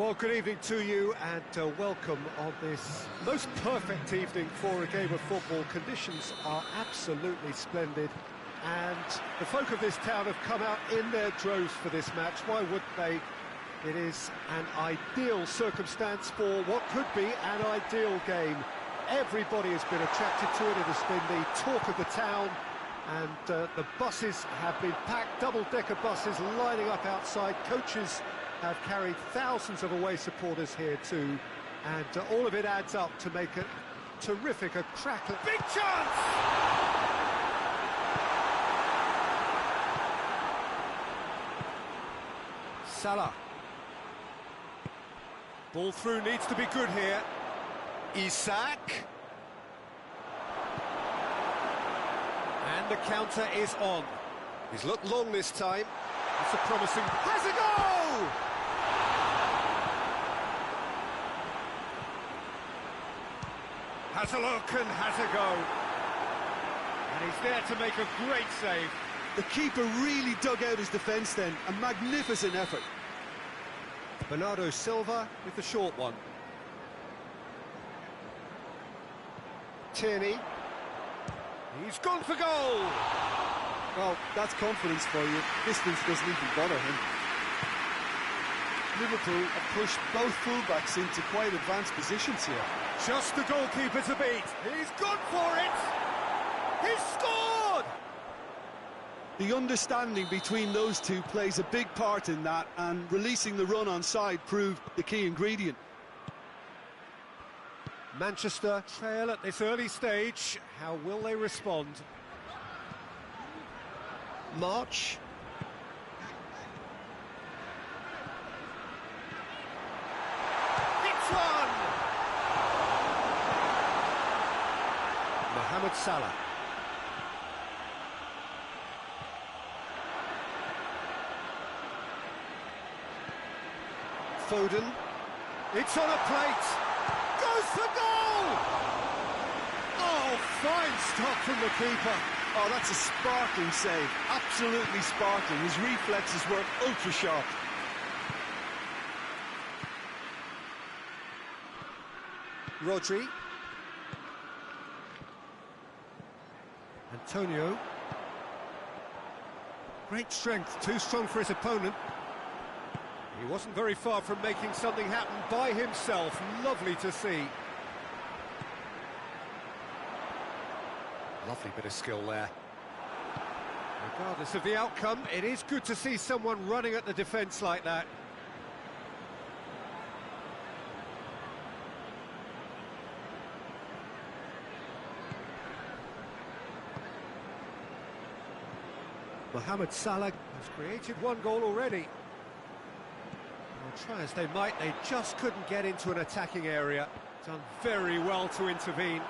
Well, good evening to you and welcome on this most perfect evening for a game of football. Conditions are absolutely splendid and the folk of this town have come out in their droves for this match. Why wouldn't they? It is an ideal circumstance for what could be an ideal game. Everybody has been attracted to it. It has been the talk of the town, and the buses have been packed, double-decker buses lining up outside. Coaches have carried thousands of away supporters here too, and all of it adds up to make it terrific, a crackling... Big chance! Salah. Ball through needs to be good here. Isak. And the counter is on. He's looked long this time. It's a promising... Has a goal! Has a look and has a go. And he's there to make a great save. The keeper really dug out his defence then. A magnificent effort. Bernardo Silva with the short one. Tierney. He's gone for goal! Well, that's confidence for you. Distance doesn't even bother him. Liverpool have pushed both fullbacks into quite advanced positions here. Just the goalkeeper to beat. He's gone for it! He's scored! The understanding between those two plays a big part in that, and releasing the run on side proved the key ingredient. Manchester trail at this early stage. How will they respond? March. It's one! Mohamed Salah. Foden. It's on a plate. Goes for goal! Oh, fine stop from the keeper. Oh, that's a sparkling save. Absolutely sparkling. His reflexes were ultra sharp. Rodri. Antonio. Great strength, too strong for his opponent. He wasn't very far from making something happen by himself. Lovely to see. Lovely bit of skill there. Regardless of the outcome, it is good to see someone running at the defence like that. Mohamed Salah has created one goal already. Well, try as they might, they just couldn't get into an attacking area. Done very well to intervene.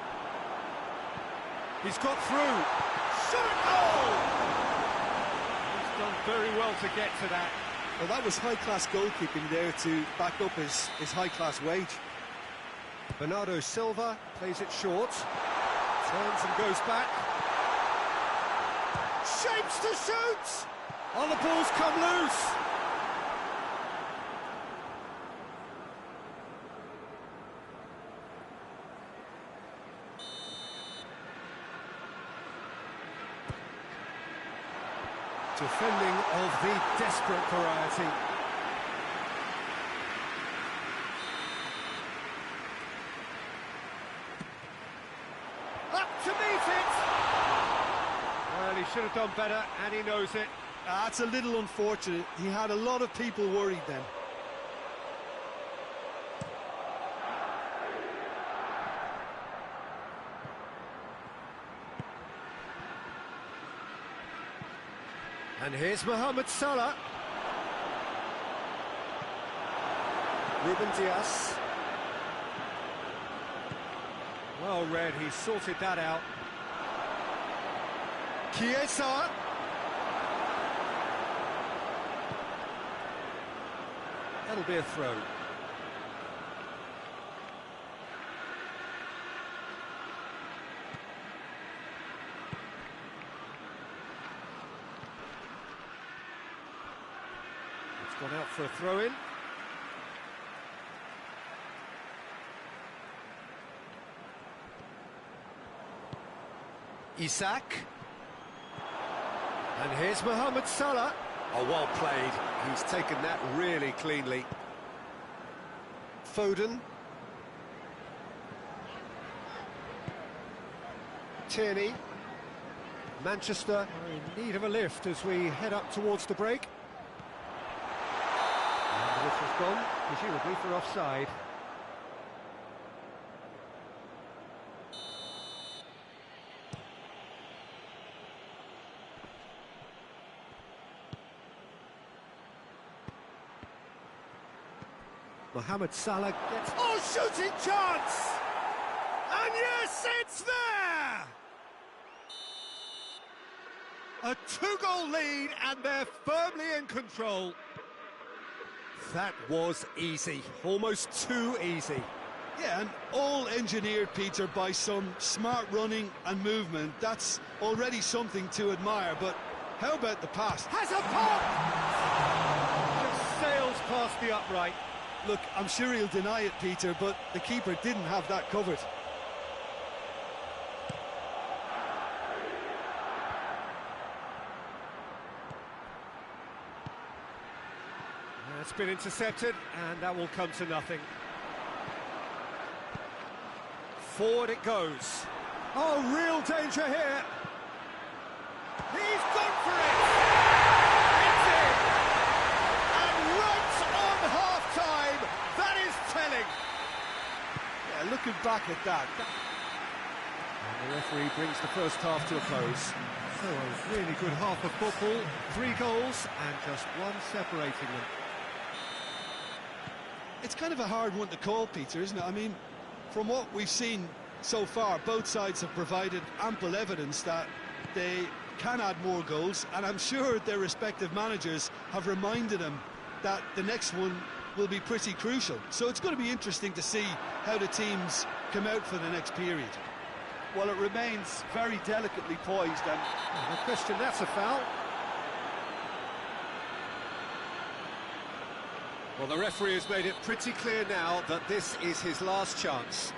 He's got through. Shot goal! He's done very well to get to that. Well, that was high-class goalkeeping there to back up his high-class wage. Bernardo Silva plays it short. Turns and goes back. Shapes to shoot! Oh, the ball's come loose! Defending of the desperate variety. Up to meet it! Well, he should have done better, and he knows it. That's a little unfortunate. He had a lot of people worried then. And here's Mohamed Salah. Ruben Dias. Well read, he sorted that out. Chiesa. That'll be a throw. Gone out for a throw-in. Isak. And here's Mohamed Salah. Oh, well played. He's taken that really cleanly. Foden. Tierney. Manchester are in need of a lift as we head up towards the break. And the whistle's gone, presumably for offside. Mohamed Salah gets... Oh, shooting chance! And yes, it's there! A two-goal lead, and they're firmly in control. That was easy, almost too easy. Yeah, and all engineered, Peter, by some smart running and movement. That's already something to admire, but how about the pass? Has a pop! Just sails past the upright. Look, I'm sure he'll deny it, Peter, but the keeper didn't have that covered. It's been intercepted, and that will come to nothing. Forward it goes. Oh, real danger here. He's gone for it! It's in! And right on half-time, that is telling. Yeah, looking back at that. And the referee brings the first half to a close. So a really good half of football, 3 goals, and just one separating them. It's kind of a hard one to call, Peter, isn't it? I mean, from what we've seen so far, both sides have provided ample evidence that they can add more goals, and I'm sure their respective managers have reminded them that the next one will be pretty crucial. So it's going to be interesting to see how the teams come out for the next period. Well, it remains very delicately poised, and no question, that's a foul. Well, the referee has made it pretty clear now that this is his last chance.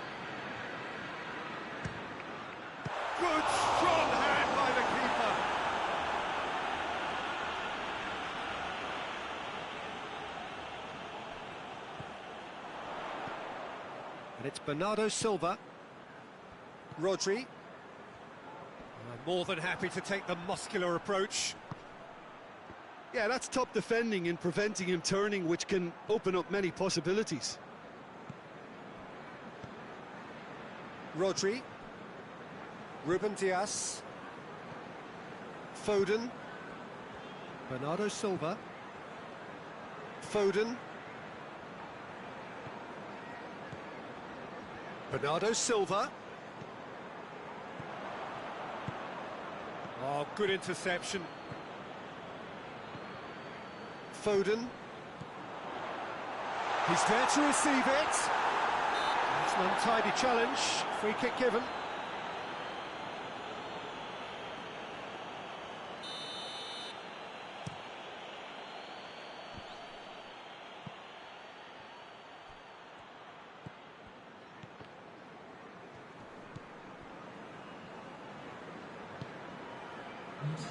Good, strong hand by the keeper. And it's Bernardo Silva. Rodri. More than happy to take the muscular approach. Yeah, that's top defending and preventing him turning, which can open up many possibilities. Rodri. Ruben Dias. Foden. Bernardo Silva. Foden. Bernardo Silva. Oh, good interception. Foden. He's there to receive it. It's an untidy challenge. Free kick given.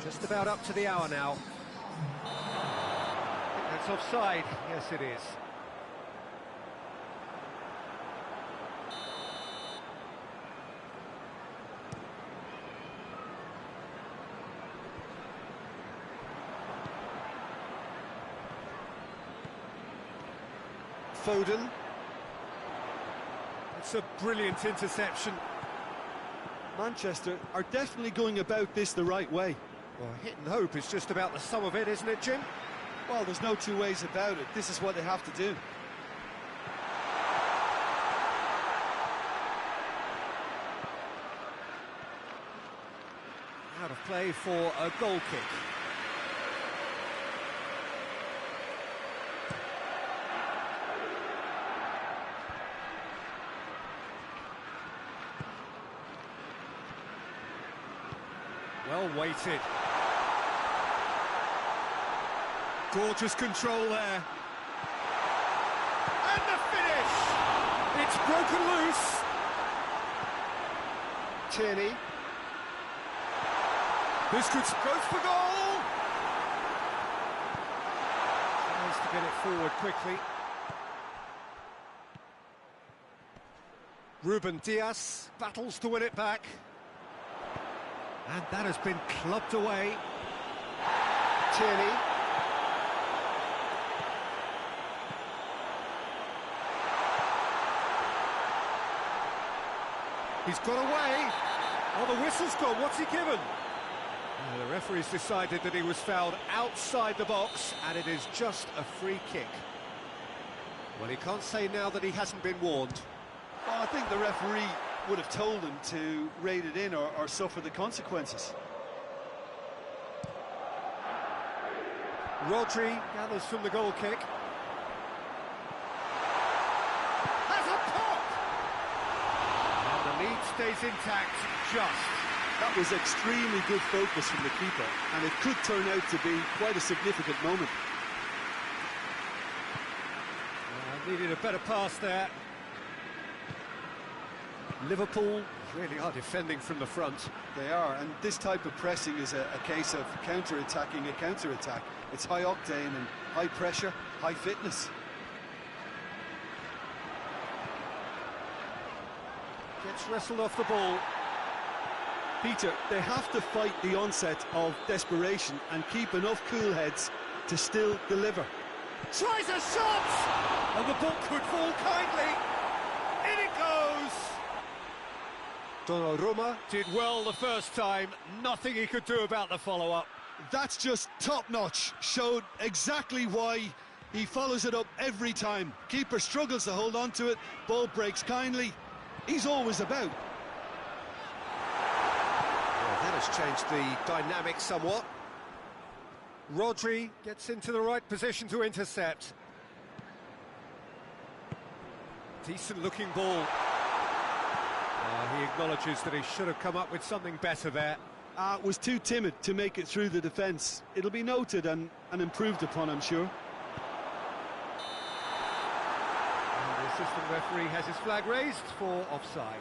Just about up to the hour now. That's offside. Yes, it is. Foden. It's a brilliant interception. Manchester are definitely going about this the right way. Well, hit and hope is just about the sum of it, isn't it, Jim? Well, there's no two ways about it. This is what they have to do. Out of play for a goal kick. Well weighted. Gorgeous control there. And the finish! It's broken loose. Tierney. This could goes for goal! Tries to get it forward quickly. Ruben Diaz battles to win it back. And that has been clubbed away. Tierney. He's got away. Oh, the whistle's gone. What's he given? The referee's decided that he was fouled outside the box, and it is just a free kick. Well, he can't say now that he hasn't been warned. Well, I think the referee would have told him to rate it in or suffer the consequences. Rodri gathers from the goal kick. Has a pop! And the lead stays intact, just. That was extremely good focus from the keeper, and it could turn out to be quite a significant moment. Needed a better pass there. Liverpool really are defending from the front. They are, and this type of pressing is a case of counter-attacking a counter-attack. It's high octane and high pressure, high fitness. Gets wrestled off the ball. Peter, they have to fight the onset of desperation and keep enough cool heads to still deliver. Tries a shot! And the ball could fall kindly. In it goes! Donnarumma did well the first time. Nothing he could do about the follow-up. That's just top-notch. Showed exactly why he follows it up every time. Keeper struggles to hold on to it. Ball breaks kindly. He's always about. Well, that has changed the dynamic somewhat. Rodri gets into the right position to intercept. Decent-looking ball. He acknowledges that he should have come up with something better there. Was too timid to make it through the defence. It'll be noted and improved upon, I'm sure. And the assistant referee has his flag raised for offside.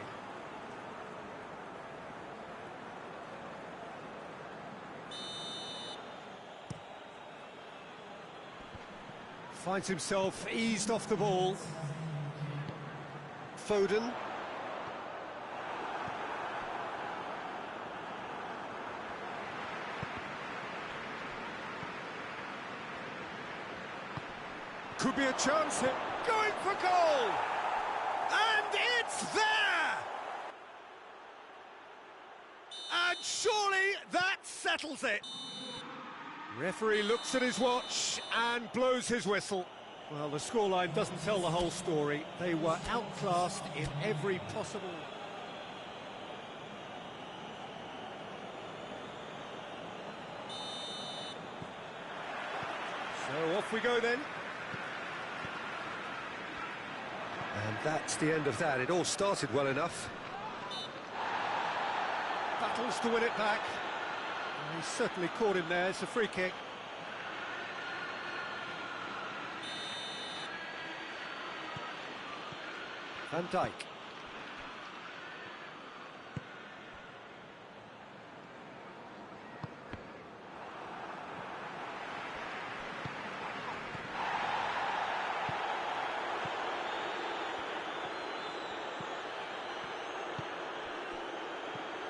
Finds himself eased off the ball. Foden. Could be a chance here. Going for goal! And it's there! And surely that settles it. Referee looks at his watch and blows his whistle. Well, the scoreline doesn't tell the whole story. They were outclassed in every possible... So off we go then. And that's the end of that. It all started well enough. Battles to win it back. He certainly caught him there. It's a free kick. Van Dijk.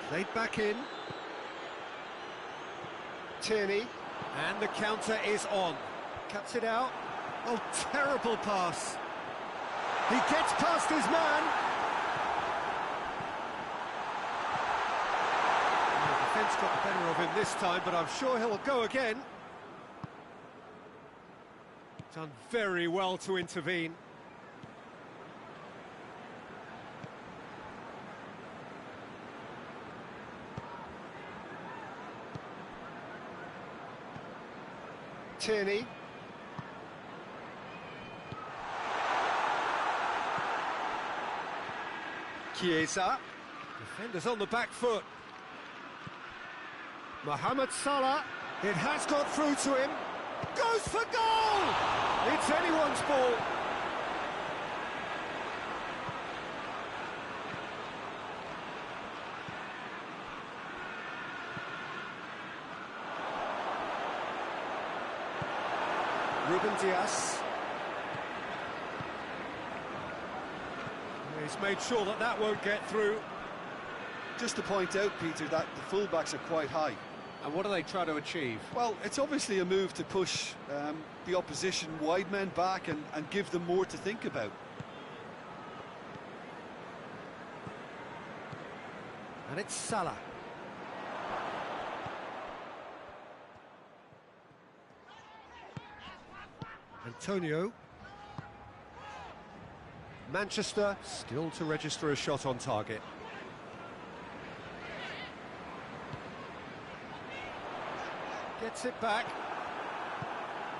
Played back in. Tierney, and the counter is on. Cuts it out. Oh, terrible pass. He gets past his man. The defence got the better of him this time, but I'm sure he'll go again. Done very well to intervene. Tierney. Chiesa. Defenders on the back foot. Mohamed Salah. It has got through to him. Goes for goal! It's anyone's ball. Ruben Dias. He's made sure that that won't get through. Just to point out, Peter, that the fullbacks are quite high. And what do they try to achieve? Well, it's obviously a move to push the opposition wide men back and give them more to think about. And it's Salah. Antonio. Manchester still to register a shot on target. Gets it back.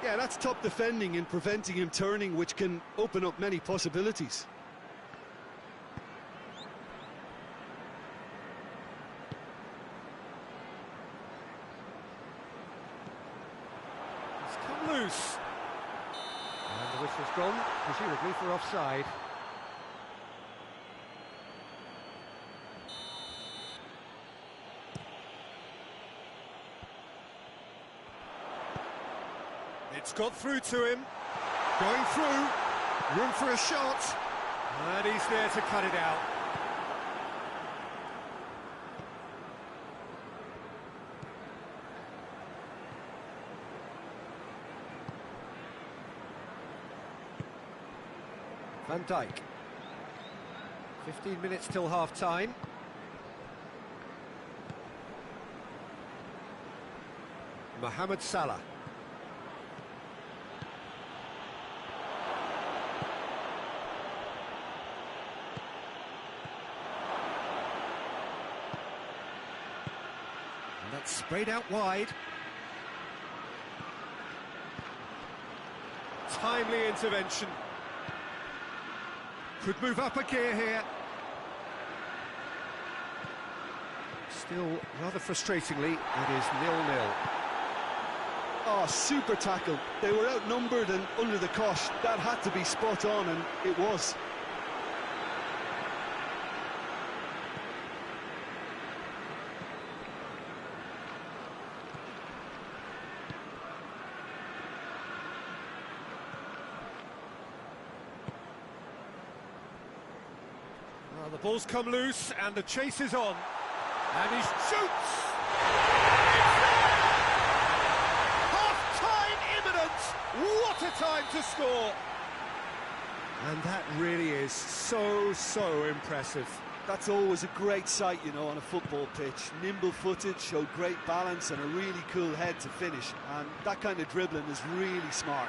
Yeah, that's top defending and preventing him turning, which can open up many possibilities. It's come loose. And the whistle's gone, presumably for offside. It's got through to him. Going through. Room for a shot. And he's there to cut it out. Van Dijk. 15 minutes till half-time. Mohamed Salah. And that's sprayed out wide. Timely intervention. Could move up a gear here. Still, rather frustratingly, it is 0-0. Oh, super tackle. They were outnumbered and under the cosh. That had to be spot on, and it was. Well, the ball's come loose and the chase is on. And he shoots! Half-time imminent! What a time to score! And that really is so impressive. That's always a great sight, you know, on a football pitch. Nimble-footed, showed great balance and a really cool head to finish. And that kind of dribbling is really smart.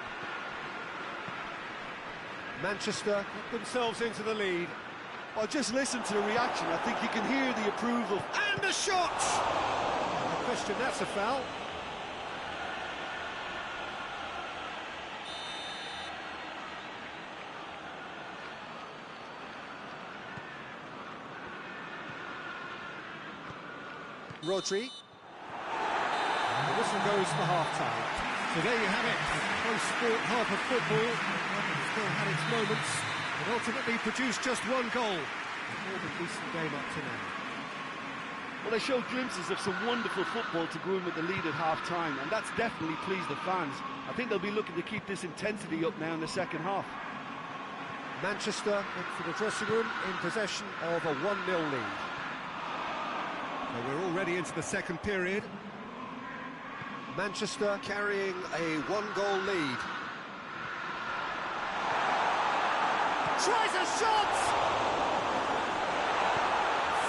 Manchester put themselves into the lead. Well, just listen to the reaction. I think you can hear the approval. And a shot! No question, that's a foul. Rodri. And the whistle goes for half-time. So there you have it. Close sport, half of football. It's still had its moments, but ultimately produced just one goal. A more than decent game up to now. Well, they showed glimpses of some wonderful football to go in with the lead at half-time, and that's definitely pleased the fans. I think they'll be looking to keep this intensity up now in the second half. Manchester went for the dressing room in possession of a 1-0 lead. So we're already into the second period. Manchester carrying a one-goal lead. Tries a shot!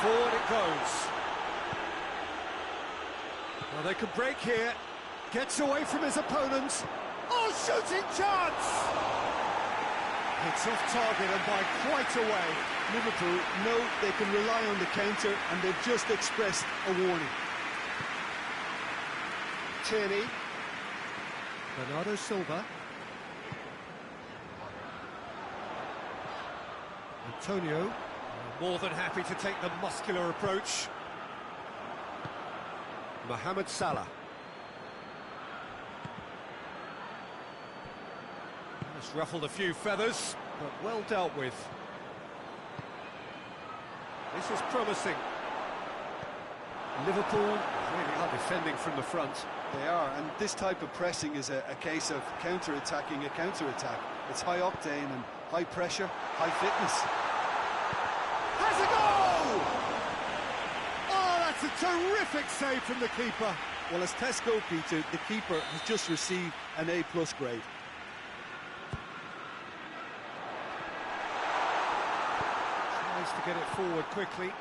Forward it goes. Well, they could break here. Gets away from his opponents. Oh, shooting chance! It's off target and by quite a way. Liverpool know they can rely on the counter, and they've just expressed a warning. Tierney. Bernardo Silva. Antonio. More than happy to take the muscular approach. Mohamed Salah. Just ruffled a few feathers, but well dealt with. This is promising. Liverpool really are defending from the front. They are, and this type of pressing is a case of counter-attacking a counter-attack. It's high octane and high pressure, high fitness. Has a goal! Oh, that's a terrific save from the keeper. Well, as tests go, Peter, the keeper has just received an A+ grade. Tries to get it forward quickly.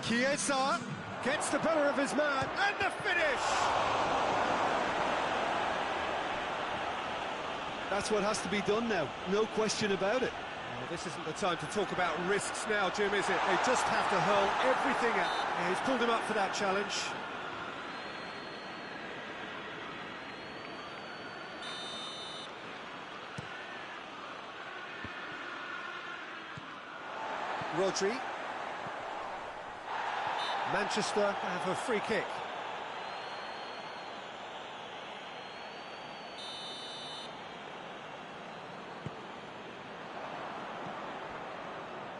Chiesa gets the better of his man, and the finish! That's what has to be done now, no question about it. Well, this isn't the time to talk about risks now, Jim, is it? They just have to hurl everything at. Yeah, he's pulled him up for that challenge. Rodri. Manchester have a free kick.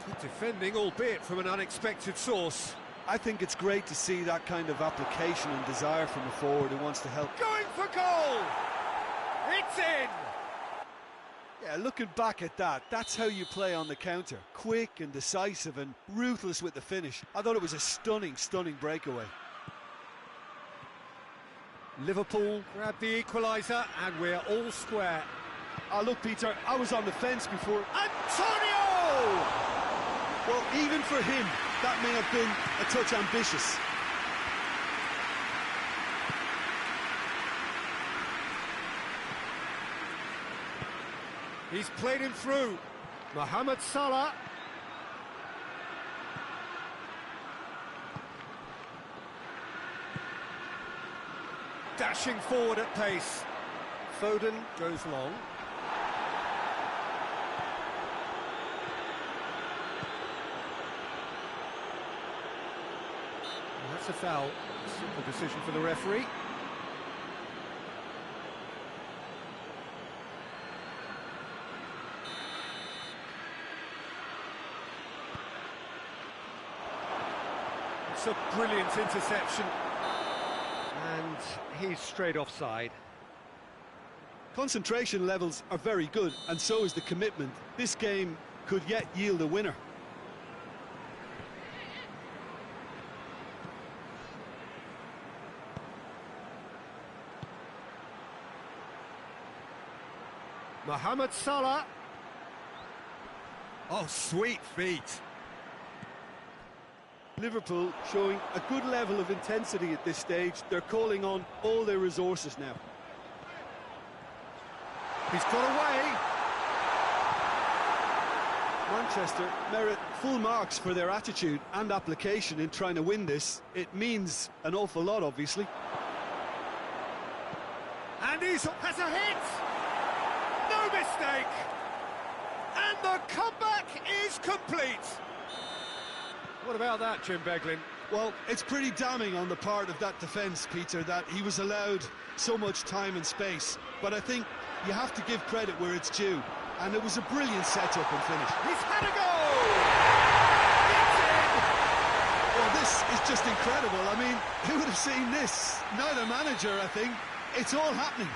Good defending, albeit from an unexpected source. I think it's great to see that kind of application and desire from a forward who wants to help. Going for goal! It's in! Yeah, looking back at that, that's how you play on the counter. Quick and decisive and ruthless with the finish. I thought it was a stunning, stunning breakaway. Liverpool grab the equaliser, and we're all square. Oh, look, Peter, I was on the fence before. Antonio! Well, even for him, that may have been a touch ambitious. He's played him through. Mohamed Salah. Dashing forward at pace. Foden goes long. And that's a foul. Simple decision for the referee. It's a brilliant interception. And he's straight offside. Concentration levels are very good, and so is the commitment. This game could yet yield a winner. Mohamed Salah. Oh, sweet feet. Liverpool showing a good level of intensity at this stage. They're calling on all their resources now. He's got away. Manchester merit full marks for their attitude and application in trying to win this. It means an awful lot, obviously. And he has a hit. No mistake. And the comeback is complete. What about that, Jim Beglin? Well, it's pretty damning on the part of that defence, Peter, that he was allowed so much time and space. But I think you have to give credit where it's due. And it was a brilliant setup and finish. He's had a goal! It's in! Well, this is just incredible. I mean, who would have seen this? Neither manager, I think. It's all happening.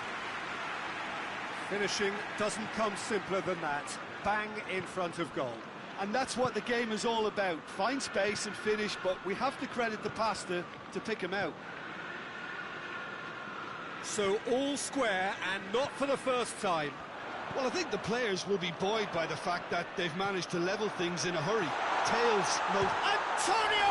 Finishing doesn't come simpler than that. Bang in front of goal. And that's what the game is all about. Find space and finish, but we have to credit the passer to pick him out. So all square, and not for the first time. Well, I think the players will be buoyed by the fact that they've managed to level things in a hurry. Tails, no... Antonio!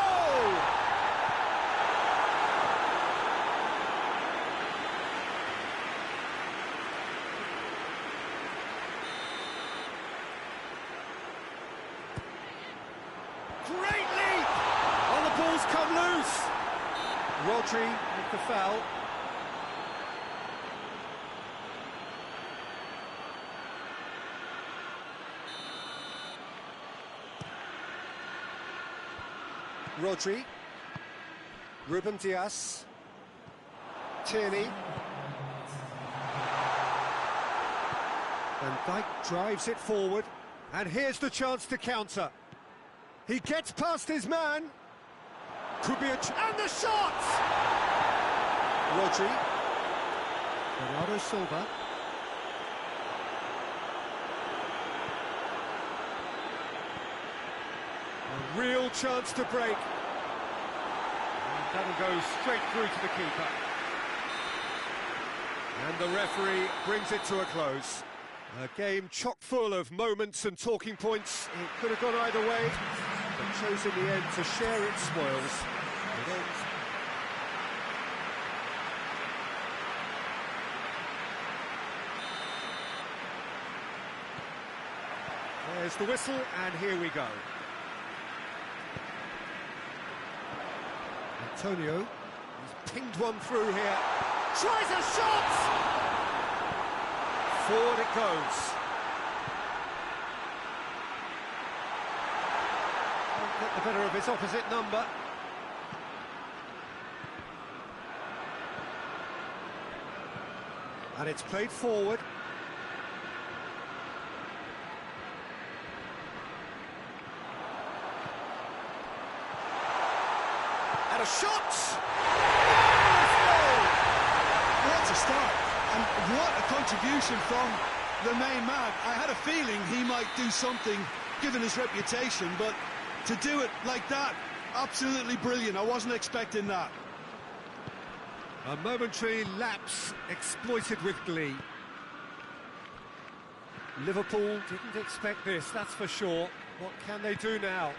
Great leap! Oh, the ball's come loose. Rodri with the foul. Rodri, Ruben Dias, Tierney, and Dyke drives it forward, and here's the chance to counter. He gets past his man, Could be a... and the shot! Rodri. Bernardo Silva. A real chance to break. And that'll go straight through to the keeper. And the referee brings it to a close. A game chock full of moments and talking points. It could have gone either way, but chose in the end to share its spoils. It ends. There's the whistle, and here we go. Antonio has pinged one through here. Tries a shot! Forward it goes. Won't get the better of his opposite number. And it's played forward. And a shot! What a start, and what a contribution from the main man. I had a feeling he might do something, given his reputation, but to do it like that, absolutely brilliant. I wasn't expecting that. A momentary lapse exploited with glee. Liverpool didn't expect this, that's for sure. What can they do now?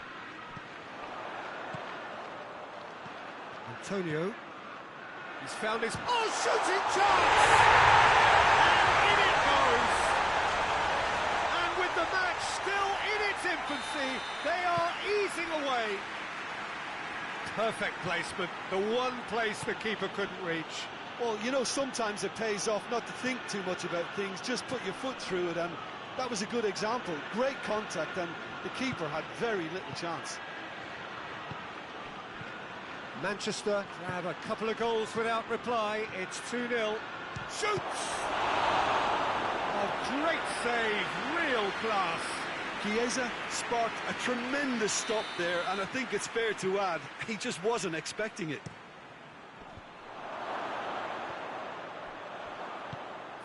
Antonio. He's found his... oh, shooting chance! And in it goes! And with the match still in its infancy, they are easing away. Perfect placement, the one place the keeper couldn't reach. Well, you know, sometimes it pays off not to think too much about things, just put your foot through it, and that was a good example. Great contact, and the keeper had very little chance. Manchester grab a couple of goals without reply. It's 2-0. Shoots! A great save, real class. Chiesa sparked a tremendous stop there, and I think it's fair to add, he just wasn't expecting it.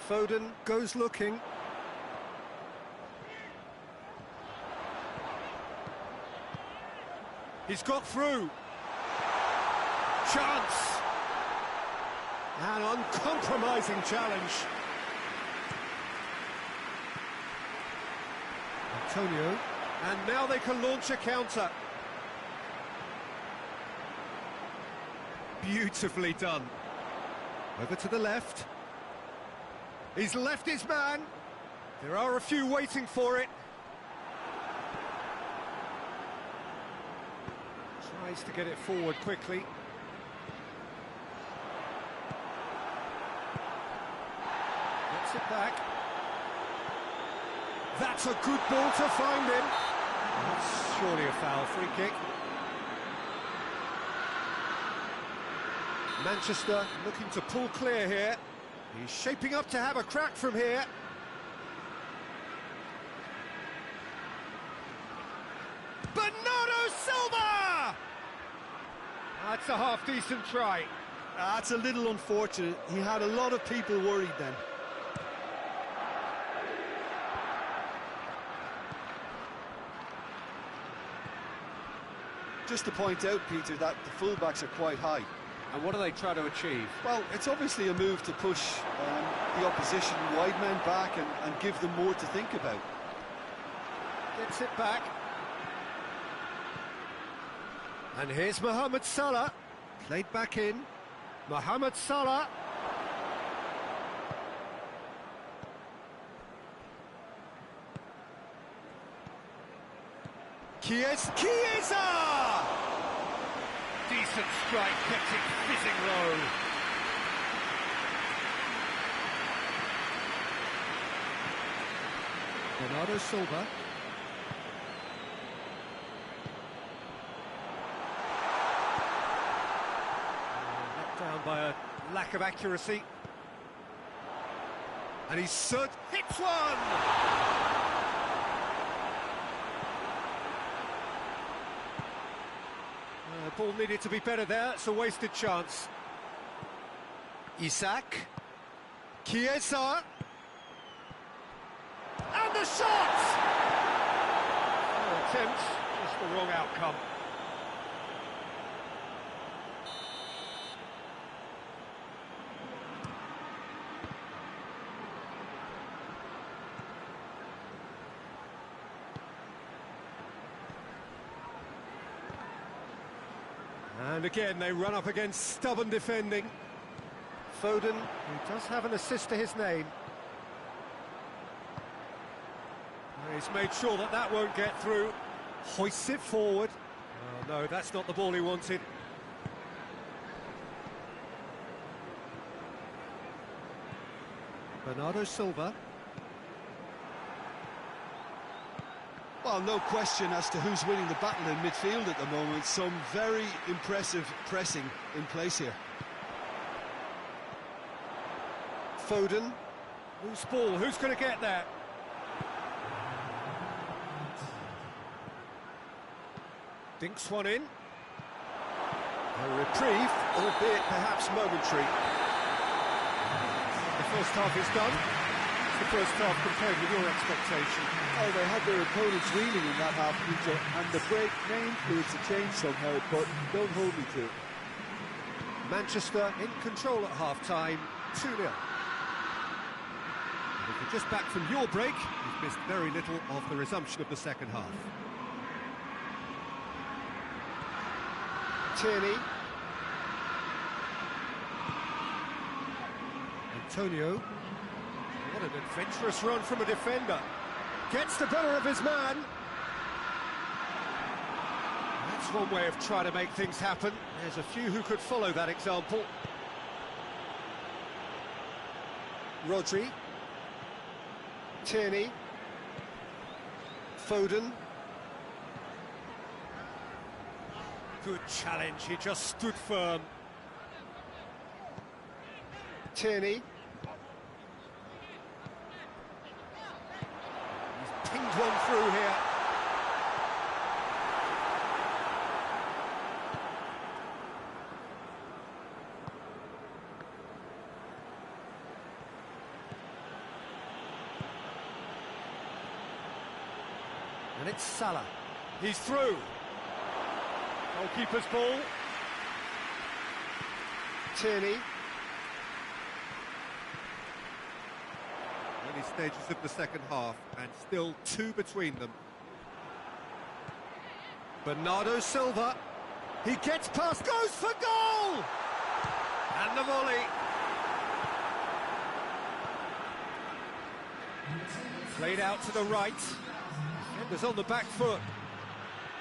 Foden goes looking. He's got through. Chance! An uncompromising challenge. Antonio, and now they can launch a counter. Beautifully done. Over to the left. He's left his man. There are a few waiting for it. Tries to get it forward quickly. Gets it back. That's a good ball to find him. That's surely a foul, free kick. Manchester looking to pull clear here. He's shaping up to have a crack from here. Bernardo Silva! That's a half-decent try. That's a little unfortunate. He had a lot of people worried then. Just to point out, Peter, that the fullbacks are quite high. And what do they try to achieve? Well, it's obviously a move to push the opposition wide men back and give them more to think about. Gets it back. And here's Mohamed Salah. Played back in. Mohamed Salah. Chiesa! Decent strike, kept it fizzing low. Bernardo Silva. Let down by a lack of accuracy. And he's hits one! Ball needed to be better there. It's a wasted chance. Isak. Chiesa. And the shot! No attempt, just the wrong outcome. And again, they run up against stubborn defending. Foden, who does have an assist to his name. He's made sure that that won't get through. Hoists it forward. Oh, no, that's not the ball he wanted. Bernardo Silva. Well, no question as to who's winning the battle in midfield at the moment. Some very impressive pressing in place here. Foden. Loose ball, who's going to get there? Dinks one in. A reprieve, albeit perhaps momentary. The first half is done. It's the first half compared with your expectation. Oh, they had their opponents reeling in that half, Peter, and the break may influence a change somehow, but don't hold me to it. Manchester in control at half-time, 2-0. And if you're just back from your break, you've missed very little of the resumption of the second half. Tierney. Antonio. What an adventurous run from a defender. Gets the better of his man. That's one way of trying to make things happen. There's a few who could follow that example. Rodri. Tierney. Foden. Good challenge, he just stood firm. Tierney. He's pinged one through here. And it's Salah. He's through. Goalkeeper's ball. Tierney. Early stages of the second half, and still two between them. Bernardo Silva. He gets past, goes for goal! And the volley. Played out to the right. Defenders on the back foot.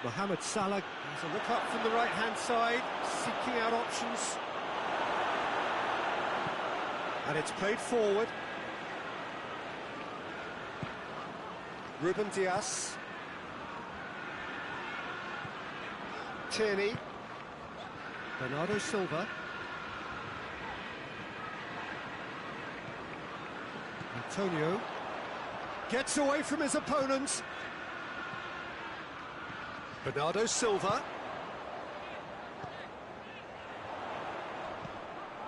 Mohamed Salah has a look up from the right-hand side, seeking out options. And it's played forward. Ruben Dias. Tierney. Bernardo Silva. Antonio. Gets away from his opponents. Bernardo Silva.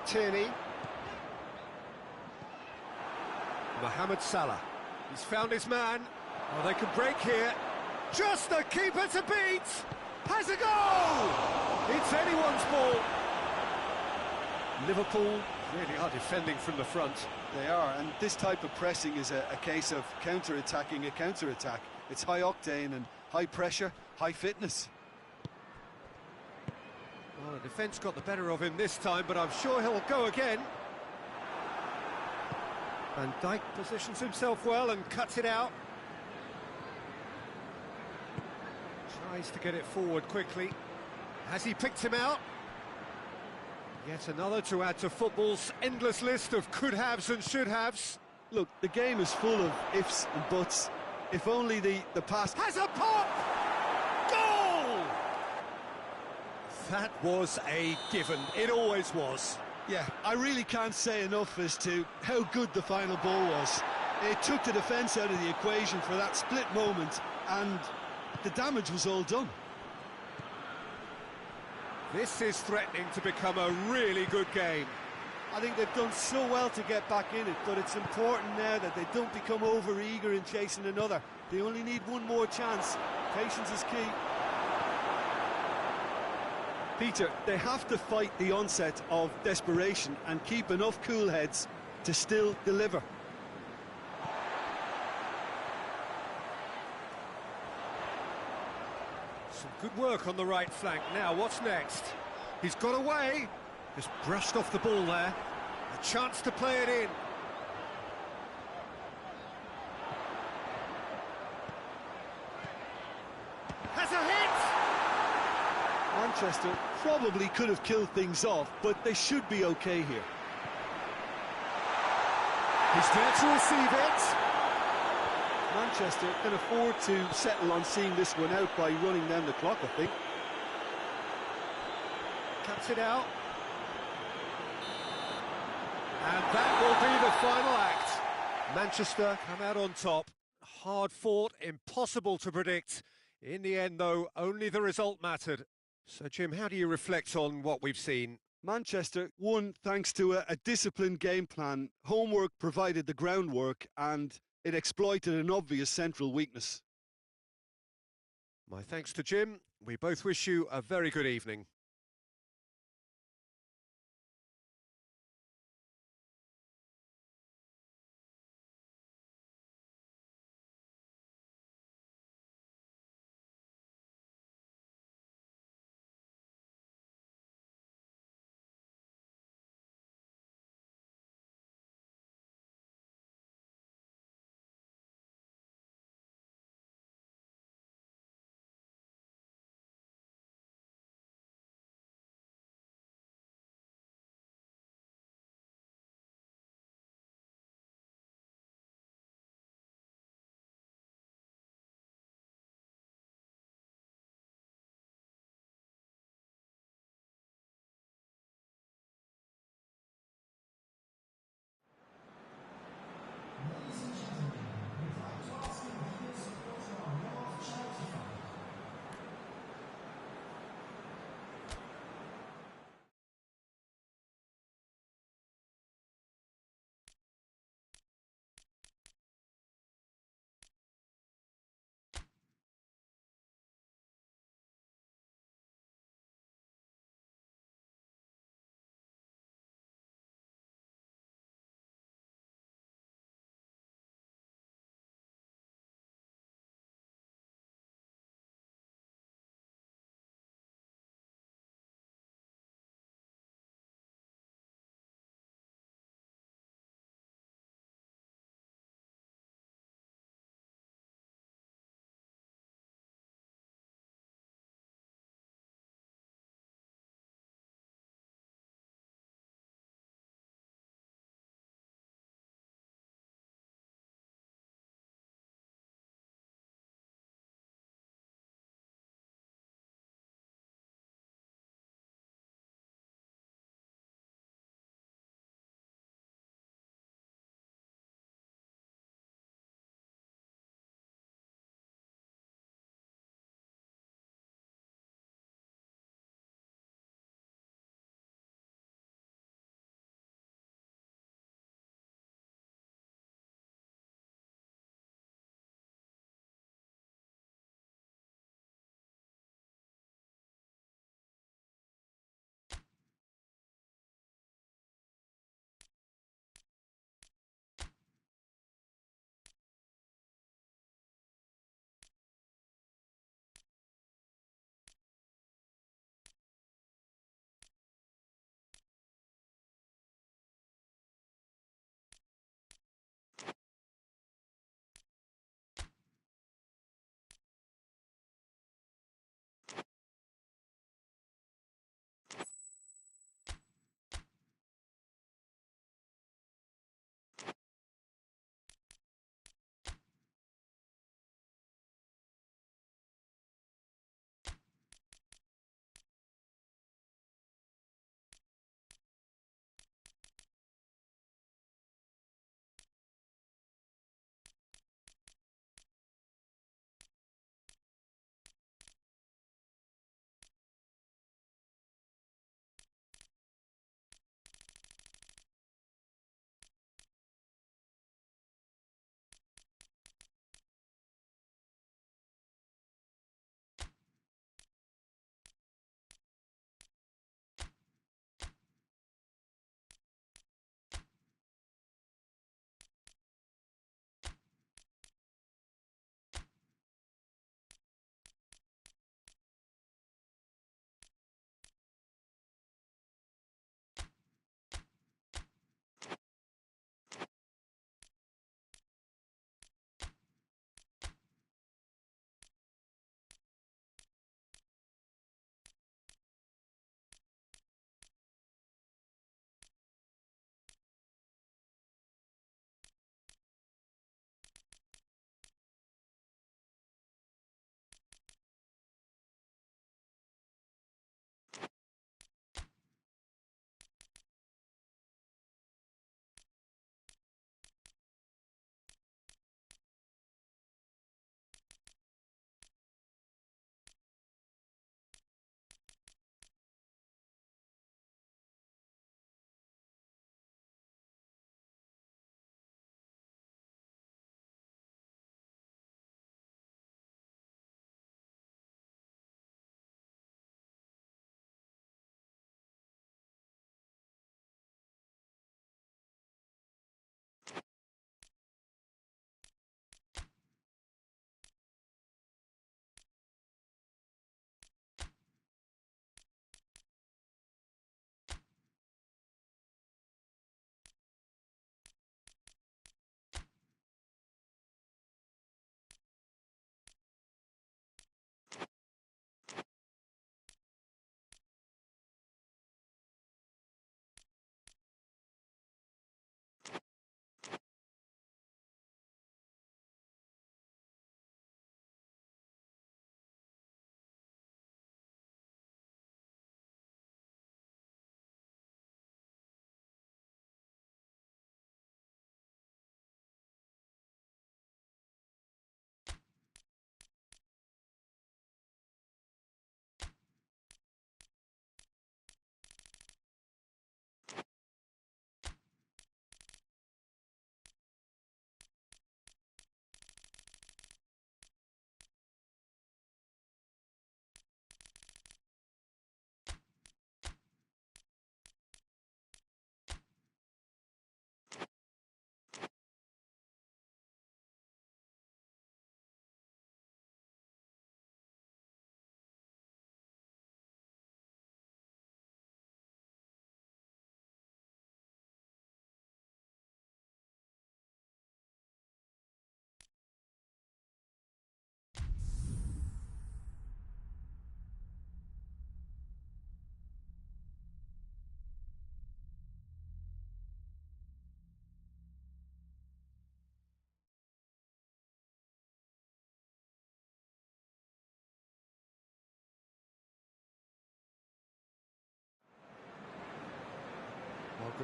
Tierney. Mohamed Salah. He's found his man. Oh, they can break here. Just the keeper to beat. Has a goal! It's anyone's ball. Liverpool really are defending from the front. They are, and this type of pressing is a case of counter-attacking a counter-attack. It's high octane and high pressure, high fitness. Well, the defence got the better of him this time, but I'm sure he'll go again. Van Dijk positions himself well and cuts it out. Tries to get it forward quickly. Has he picked him out? Yet another to add to football's endless list of could-haves and should-haves. Look, the game is full of ifs and buts. If only the pass... Has a pop! Goal! That was a given. It always was. Yeah, I really can't say enough as to how good the final ball was. It took the defence out of the equation for that split moment, and the damage was all done. This is threatening to become a really good game. I think they've done so well to get back in it, but it's important now that they don't become over-eager in chasing another. They only need one more chance. Patience is key. Peter, they have to fight the onset of desperation and keep enough cool heads to still deliver. Some good work on the right flank. Now, what's next? He's got away. Just brushed off the ball there. A chance to play it in. Has a hit! Manchester probably could have killed things off, but they should be okay here. He's there to receive it. Manchester can afford to settle on seeing this one out by running down the clock, I think. Cuts it out. And that will be the final act. Manchester come out on top. Hard fought, impossible to predict. In the end, though, only the result mattered. So, Jim, how do you reflect on what we've seen? Manchester won thanks to a disciplined game plan. Homework provided the groundwork and it exploited an obvious central weakness. My thanks to Jim. We both wish you a very good evening.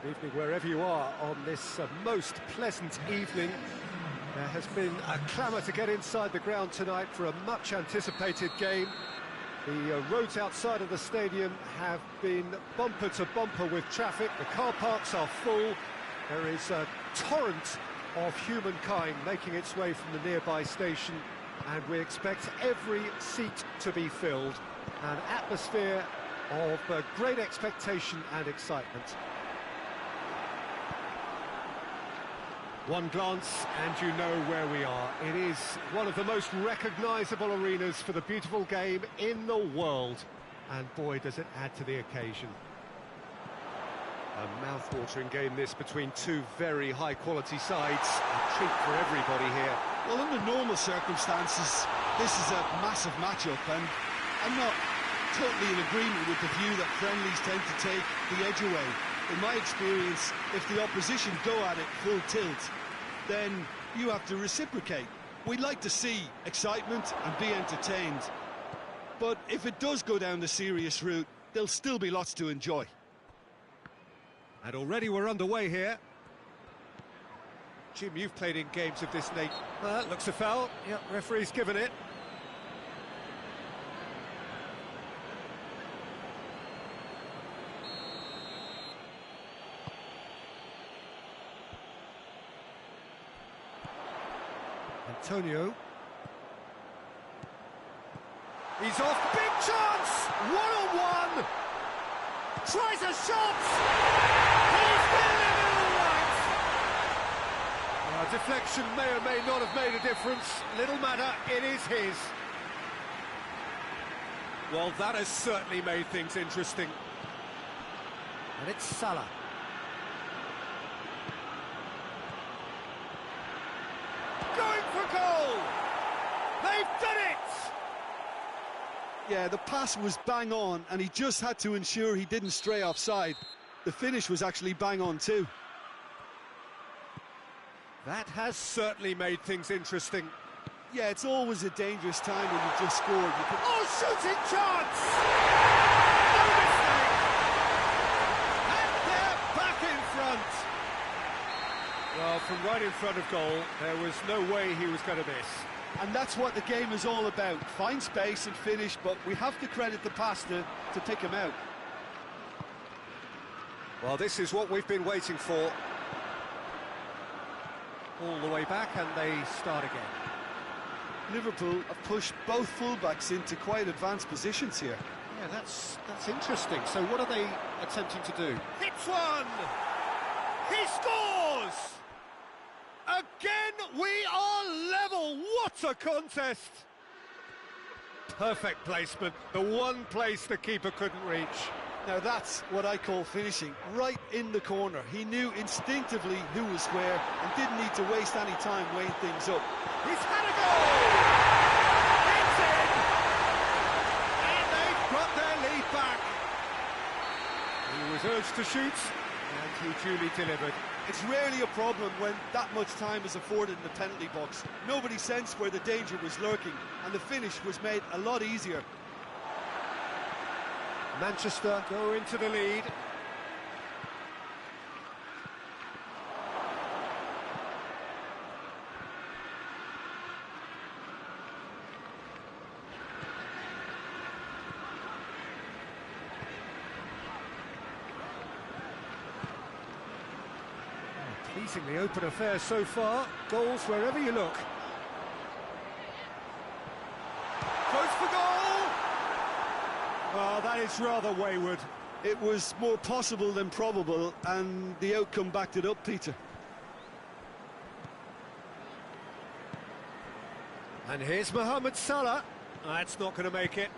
Good evening wherever you are on this most pleasant evening. There has been a clamour to get inside the ground tonight for a much-anticipated game. The roads outside of the stadium have been bumper to bumper with traffic. The car parks are full. There is a torrent of humankind making its way from the nearby station, and we expect every seat to be filled. An atmosphere of great expectation and excitement. One glance and you know where we are. It is one of the most recognisable arenas for the beautiful game in the world. And boy, does it add to the occasion. A mouth-watering game this between two very high-quality sides. A treat for everybody here. Well, under normal circumstances, this is a massive matchup, and I'm not totally in agreement with the view that friendlies tend to take the edge away. In my experience, if the opposition go at it full tilt, then you have to reciprocate. We'd like to see excitement and be entertained. But if it does go down the serious route, there'll still be lots to enjoy. And already we're underway here. Jim, you've played in games of this nature. Looks a foul. Yep, referee's given it. Antonio. He's off, big chance! One-on-one! Tries a shot! He's delivered all right! Deflection may or may not have made a difference. Little matter, it is his. Well, that has certainly made things interesting. And it's Salah. Going for goal! They've done it! Yeah, the pass was bang on, and he just had to ensure he didn't stray offside. The finish was actually bang on too. That has certainly made things interesting. Yeah, it's always a dangerous time when you've just scored. You can... Oh, shooting chance! No mistake! And they're back in front! Well, from right in front of goal, there was no way he was going to miss. And that's what the game is all about. Find space and finish, but we have to credit the passer to pick him out. Well, this is what we've been waiting for. All the way back, and they start again. Liverpool have pushed both fullbacks into quite advanced positions here. Yeah, that's interesting. So what are they attempting to do? Hits one! He scores! Again, we are level! What a contest! Perfect placement, the one place the keeper couldn't reach. Now that's what I call finishing, right in the corner. He knew instinctively who was where and didn't need to waste any time weighing things up. He's had a goal! It's in! And they've got their lead back. He was urged to shoot, and he duly delivered. It's rarely a problem when that much time is afforded in the penalty box. Nobody sensed where the danger was lurking, and the finish was made a lot easier. Manchester go into the lead. Pleasingly open affair so far. Goals wherever you look. Goes for goal! Oh, that is rather wayward. It was more possible than probable, and the outcome backed it up, Peter. And here's Mohamed Salah. That's not going to make it.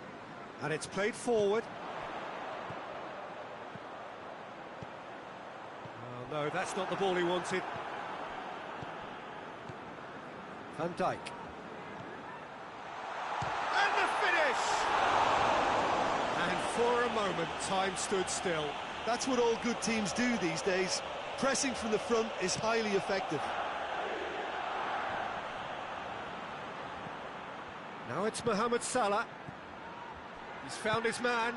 And it's played forward. Oh, no, that's not the ball he wanted. Van Dijk. And the finish! And for a moment, time stood still. That's what all good teams do these days. Pressing from the front is highly effective. Now it's Mohamed Salah. He's found his man.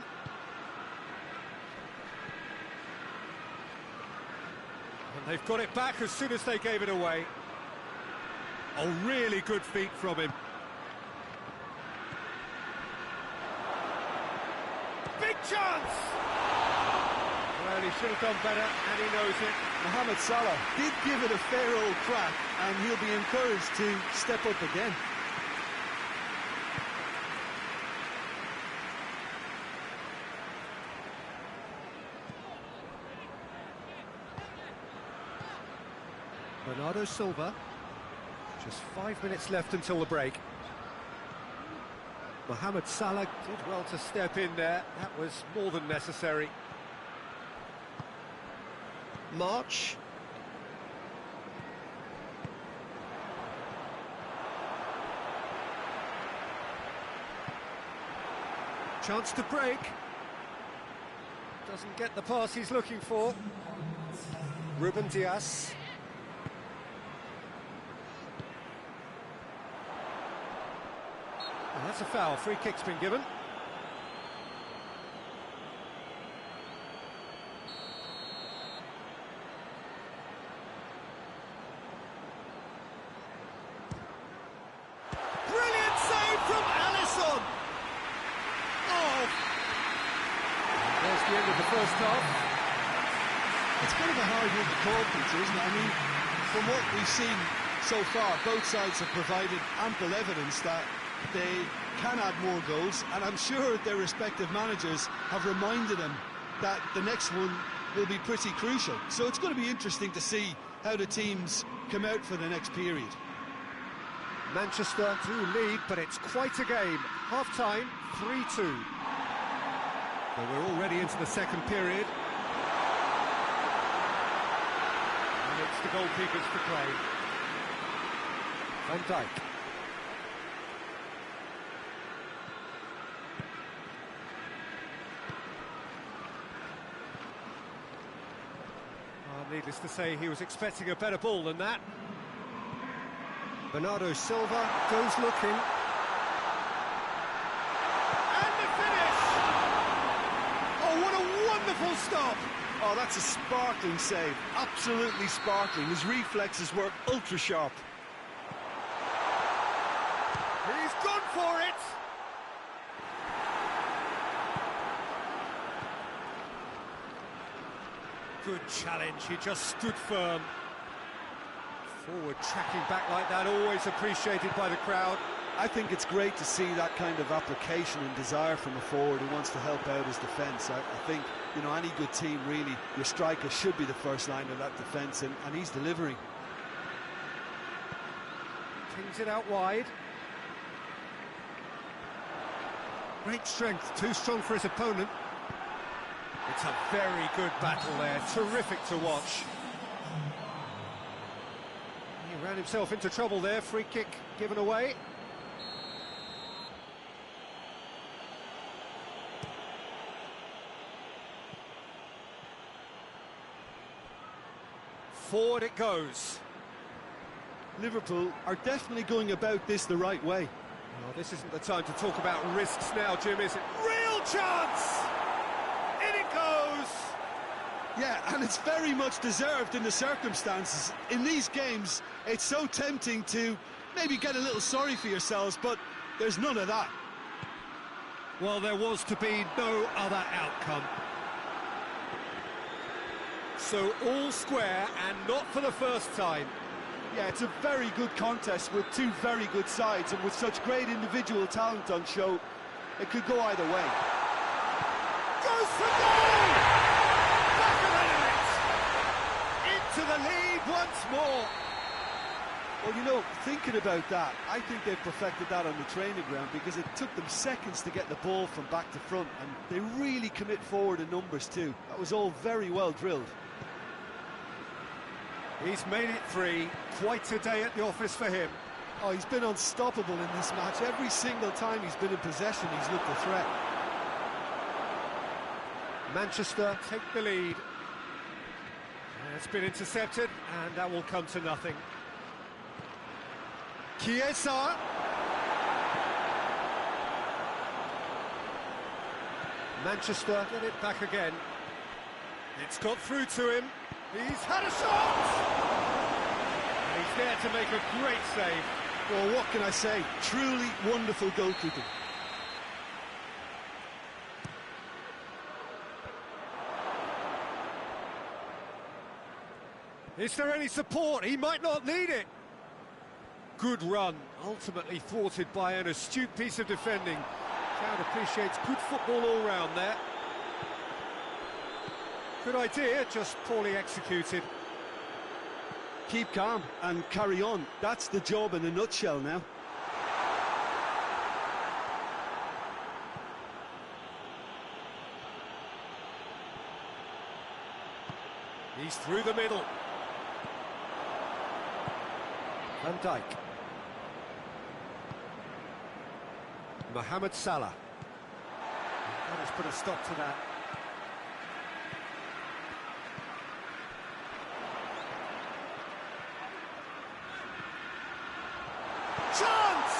And they've got it back as soon as they gave it away. Oh, really good feet from him. Big chance! Well, he should have done better, and he knows it. Mohamed Salah did give it a fair old crack, and he'll be encouraged to step up again. Bernardo Silva. Just 5 minutes left until the break. Mohamed Salah did well to step in there. That was more than necessary. March. Chance to break. Doesn't get the pass he's looking for. Ruben Dias. Oh, that's a foul. Free kick's been given. Brilliant save from Alisson. Oh! And there's the end of the first half. It's kind of a hard one to call, Peter, isn't it? I mean, from what we've seen so far, both sides have provided ample evidence that they can add more goals, and I'm sure their respective managers have reminded them that the next one will be pretty crucial. So it's going to be interesting to see how the teams come out for the next period. Manchester do lead, but it's quite a game. Half-time, 3-2. But we're already into the second period. And it's the goalkeepers to play. Van Dijk. Needless to say, he was expecting a better ball than that. Bernardo Silva goes looking. And the finish! Oh, what a wonderful stop! Oh, that's a sparkling save. Absolutely sparkling. His reflexes were ultra sharp. He's gone for it! Good challenge, he just stood firm. Forward tracking back like that, always appreciated by the crowd. I think it's great to see that kind of application and desire from a forward who wants to help out his defence. I think, you know, any good team, really, your striker should be the first line of that defence, and he's delivering. Kings it out wide. Great strength, too strong for his opponent. It's a very good battle there, terrific to watch. He ran himself into trouble there, free kick given away. Forward it goes. Liverpool are definitely going about this the right way. Well, this isn't the time to talk about risks now, Jim, is it? Real chance! In it goes! Yeah, and it's very much deserved in the circumstances. In these games, it's so tempting to maybe get a little sorry for yourselves, but there's none of that. Well, there was to be no other outcome. So all square, and not for the first time. Yeah, it's a very good contest with two very good sides, and with such great individual talent on show, it could go either way. Goes for goal! Back of the net! Into the lead once more. Well, you know, thinking about that, I think they've perfected that on the training ground, because it took them seconds to get the ball from back to front, and they really commit forward in numbers too. That was all very well drilled. He's made it three. Quite a day at the office for him. Oh, he's been unstoppable in this match. Every single time he's been in possession, he's looked a threat. Manchester take the lead. It's been intercepted, and that will come to nothing. Chiesa. Manchester get it back again. It's got through to him. He's had a shot! And he's there to make a great save. Well, what can I say? Truly wonderful goalkeeping. Is there any support? He might not need it. Good run, ultimately thwarted by an astute piece of defending. Crowd appreciates good football all round there. Good idea, just poorly executed. Keep calm and carry on. That's the job in a nutshell now. He's through the middle. Van Dijk. Mohamed Salah. That has put a stop to that. Chance!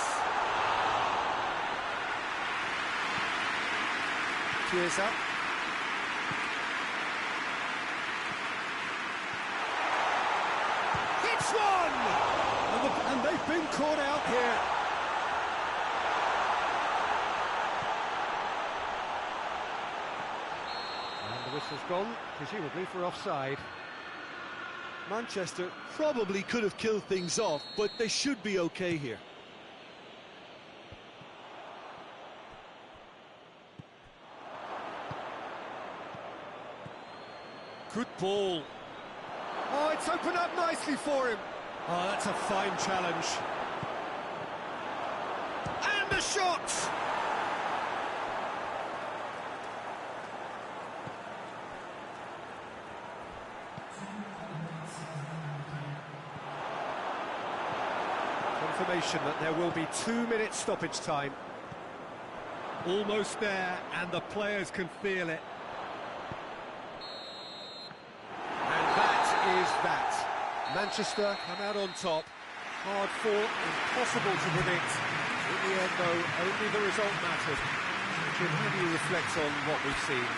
Chiesa. Hits one! And they've been caught out here. And the whistle's gone, presumably for offside. Manchester probably could have killed things off, but they should be okay here. Good ball. Oh, it's opened up nicely for him. Oh, that's a fine challenge. And the shot! Confirmation that there will be 2 minutes stoppage time. Almost there, and the players can feel it. And that is that. Manchester come out on top. Hard fought, impossible to predict. In the end, though, only the result mattered. Jim, how do you reflect on what we've seen?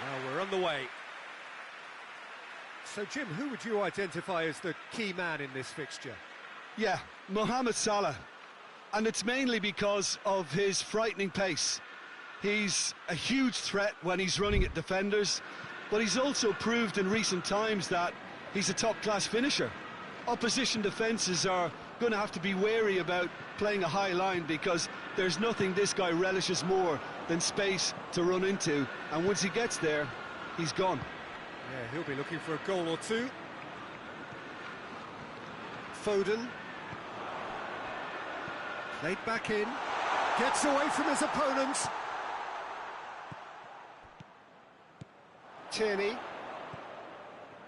Well, we're on the way. So, Jim, who would you identify as the key man in this fixture? Yeah, Mohamed Salah. And it's mainly because of his frightening pace. He's a huge threat when he's running at defenders, but he's also proved in recent times that he's a top-class finisher. Opposition defences are going to have to be wary about playing a high line because there's nothing this guy relishes more than space to run into, and once he gets there, he's gone. Yeah, he'll be looking for a goal or two. Foden. Played back in. Gets away from his opponents. Tierney.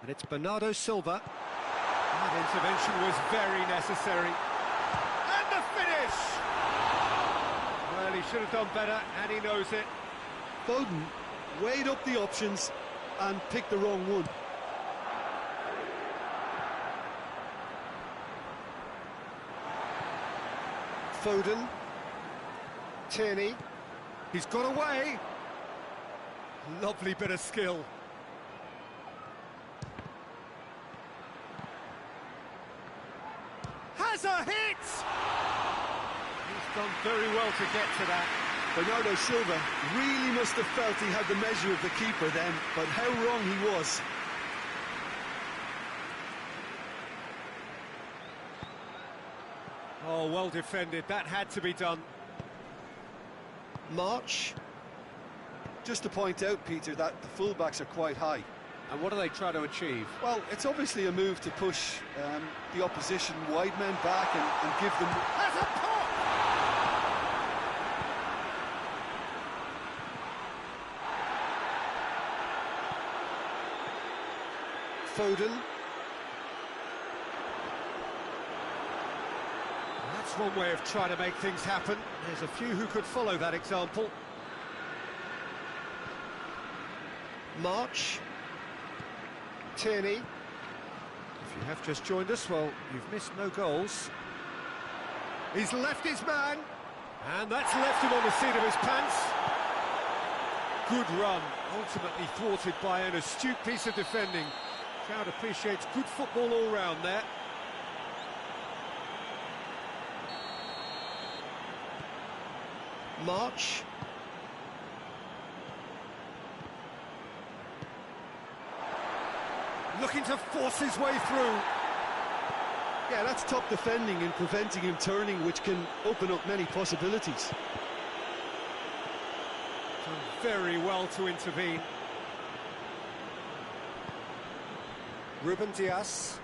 And it's Bernardo Silva. That intervention was very necessary. And the finish! Well, he should have done better, and he knows it. Foden weighed up the options and picked the wrong one. Foden. Tierney. He's got away. Lovely bit of skill. Has a hit! He's done very well to get to that. Bernardo Silva really must have felt he had the measure of the keeper then, but how wrong he was. Oh, well defended. That had to be done. March. Just to point out, Peter, that the fullbacks are quite high. And what are they trying to achieve? Well, it's obviously a move to push the opposition wide men back and give them... That's a pop! Foden. That's one way of trying to make things happen. There's a few who could follow that example. March. Tierney. If you have just joined us, well, you've missed no goals. He's left his man. And that's left him on the seat of his pants. Good run, ultimately thwarted by an astute piece of defending. Crowd appreciates good football all round there. March. Looking to force his way through. Yeah, that's top defending and preventing him turning, which can open up many possibilities. Done very well to intervene. Ruben Dias.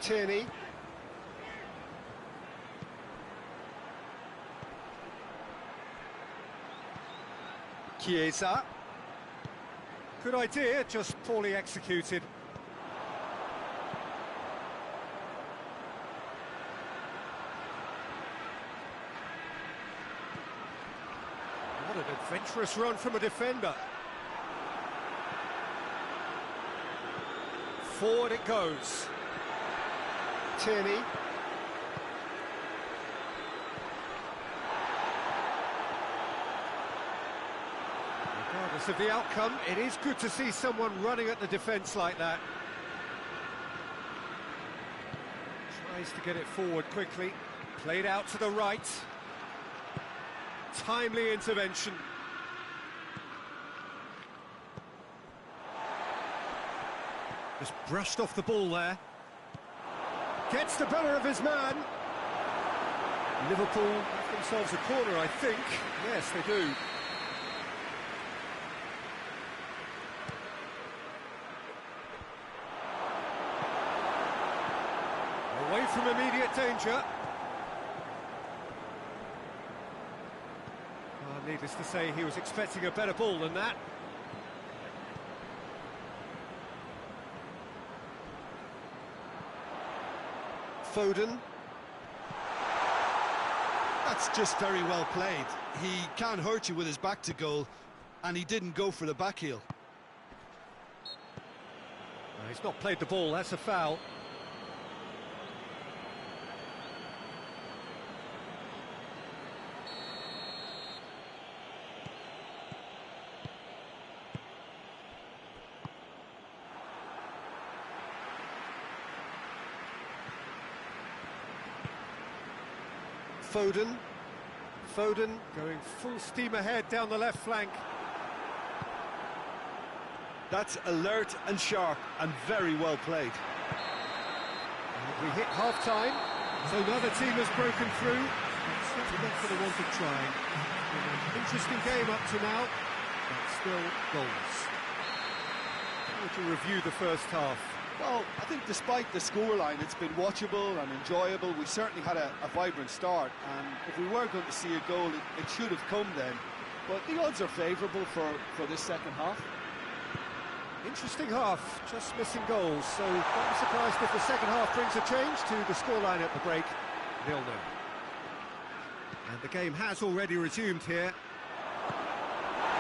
Tierney. Chiesa. Good idea, just poorly executed. What an adventurous run from a defender. Forward it goes. Tierney. Regardless of the outcome, it is good to see someone running at the defence like that. Tries to get it forward quickly. Played out to the right. Timely intervention. Just brushed off the ball there. Gets the better of his man. Liverpool have themselves a corner, I think. Yes, they do. Away from immediate danger. Needless to say, he was expecting a better ball than that. Foden. That's just very well played. He can't hurt you with his back to goal, and he didn't go for the back heel. He's not played the ball, that's a foul. Foden going full steam ahead down the left flank. That's alert and sharp and very well played. And we hit half-time, so neither team has broken through. It's certainly not for the want of trying. Interesting game up to now, but still goals. How would you review the first half? Well, I think despite the scoreline, it's been watchable and enjoyable. We certainly had a vibrant start, and if we were going to see a goal, it should have come then. But the odds are favourable for this second half. Interesting half, just missing goals, so don't be surprised if the second half brings a change to the scoreline at the break. 0-0. And the game has already resumed here.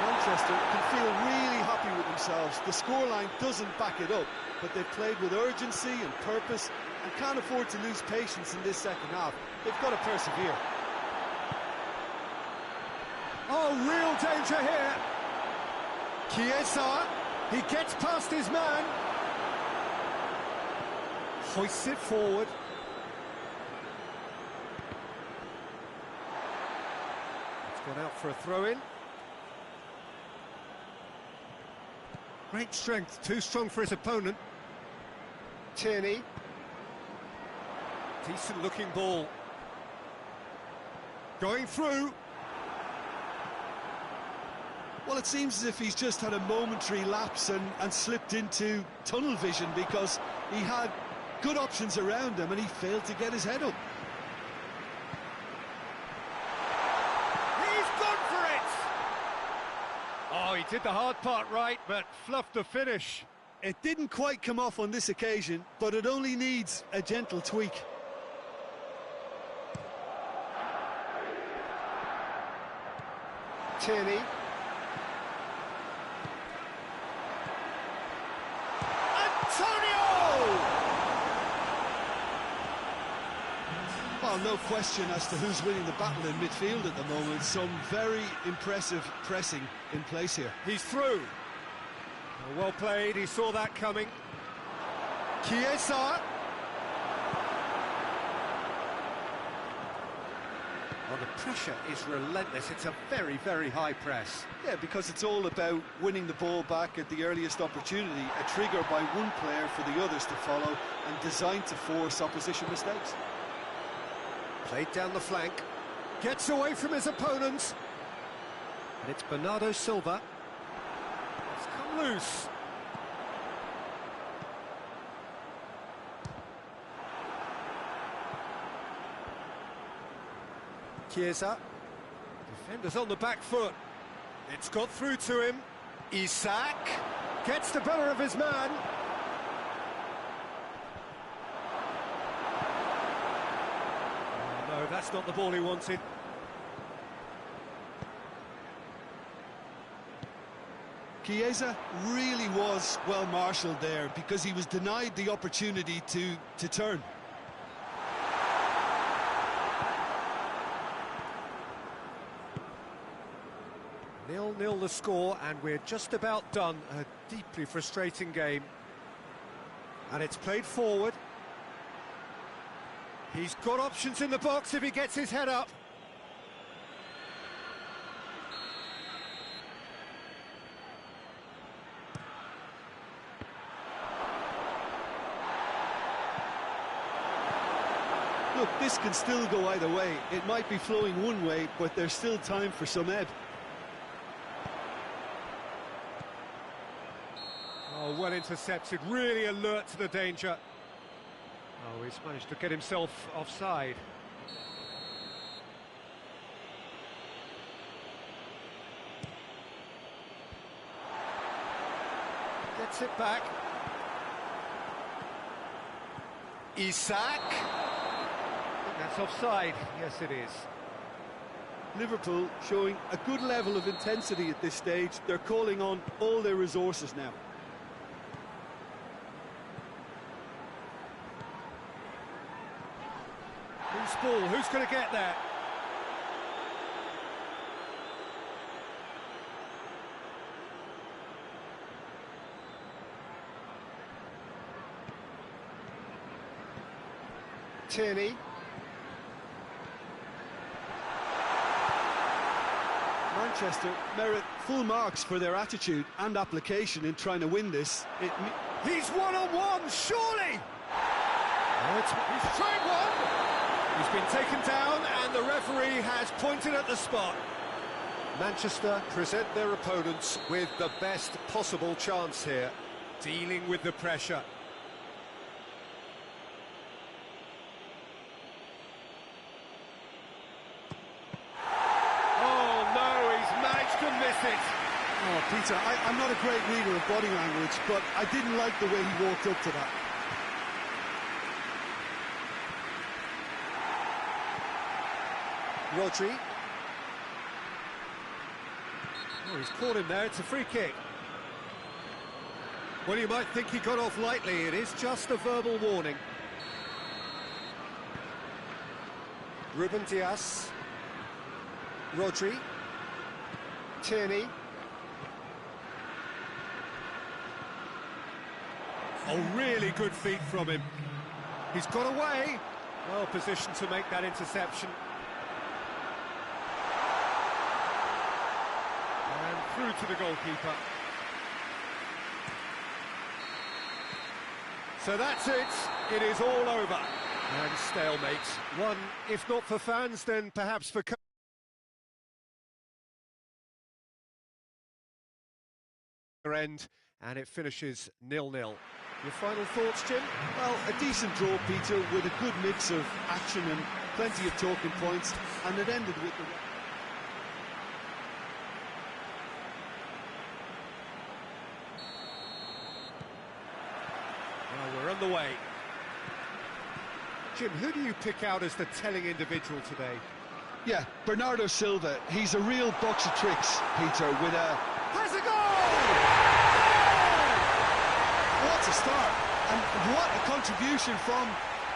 Manchester can feel really happy with themselves. The scoreline doesn't back it up, but they've played with urgency and purpose and can't afford to lose patience in this second half. They've got to persevere. Oh, real danger here. Chiesa, he gets past his man. Hoists it forward. It's gone out for a throw-in. Great strength, too strong for his opponent. Tierney. Decent looking ball. Going through. Well, it seems as if he's just had a momentary lapse and slipped into tunnel vision, because he had good options around him and he failed to get his head up. He's gone for it! Oh, he did the hard part right, but fluffed the finish. It didn't quite come off on this occasion, but it only needs a gentle tweak. Tierney. And Antonio! Well, no question as to who's winning the battle in midfield at the moment. Some very impressive pressing in place here. He's through. Well played, he saw that coming. Chiesa. Well, the pressure is relentless. It's a very, very high press. Yeah, because it's all about winning the ball back at the earliest opportunity, a trigger by one player for the others to follow, and designed to force opposition mistakes. Played down the flank, gets away from his opponents, and it's Bernardo Silva. It's come loose. Chiesa, defenders on the back foot. It's got through to him. Isak gets the better of his man. No, that's not the ball he wanted. Chiesa really was well marshalled there because he was denied the opportunity to turn. 0-0 the score, and we're just about done. A deeply frustrating game. And it's played forward. He's got options in the box if he gets his head up. Look, this can still go either way. It might be flowing one way, but there's still time for some ebb. Oh, well intercepted, really alert to the danger. Oh, he's managed to get himself offside. Gets it back. Isak. I think that's offside. Yes, it is. Liverpool showing a good level of intensity at this stage. They're calling on all their resources now. Who's ball? Who's going to get there? Tierney. Manchester merit full marks for their attitude and application in trying to win this. He's one-on-one, surely! Oh, he's tried one! He's been taken down and the referee has pointed at the spot. Manchester present their opponents with the best possible chance here, dealing with the pressure. Oh no, he's managed to miss it. Oh, Peter, I'm not a great reader of body language, but I didn't like the way he walked up to that. Rodri. Oh, he's caught him there, it's a free kick. Well, you might think he got off lightly, it is just a verbal warning. Ruben Dias. Rodri. Tierney. Oh, really good feet from him. He's got away. Well positioned to make that interception. And through to the goalkeeper. So that's it. It is all over. And stalemate. One, if not for fans, then perhaps for end, and it finishes 0-0. Your final thoughts, Jim? Well, a decent draw, Peter, with a good mix of action and plenty of talking points, and it ended with the... Well, we're on the way. Jim, who do you pick out as the telling individual today? Yeah, Bernardo Silva. He's a real box of tricks, Peter, with a... Has a goal! What's a start? And what a contribution from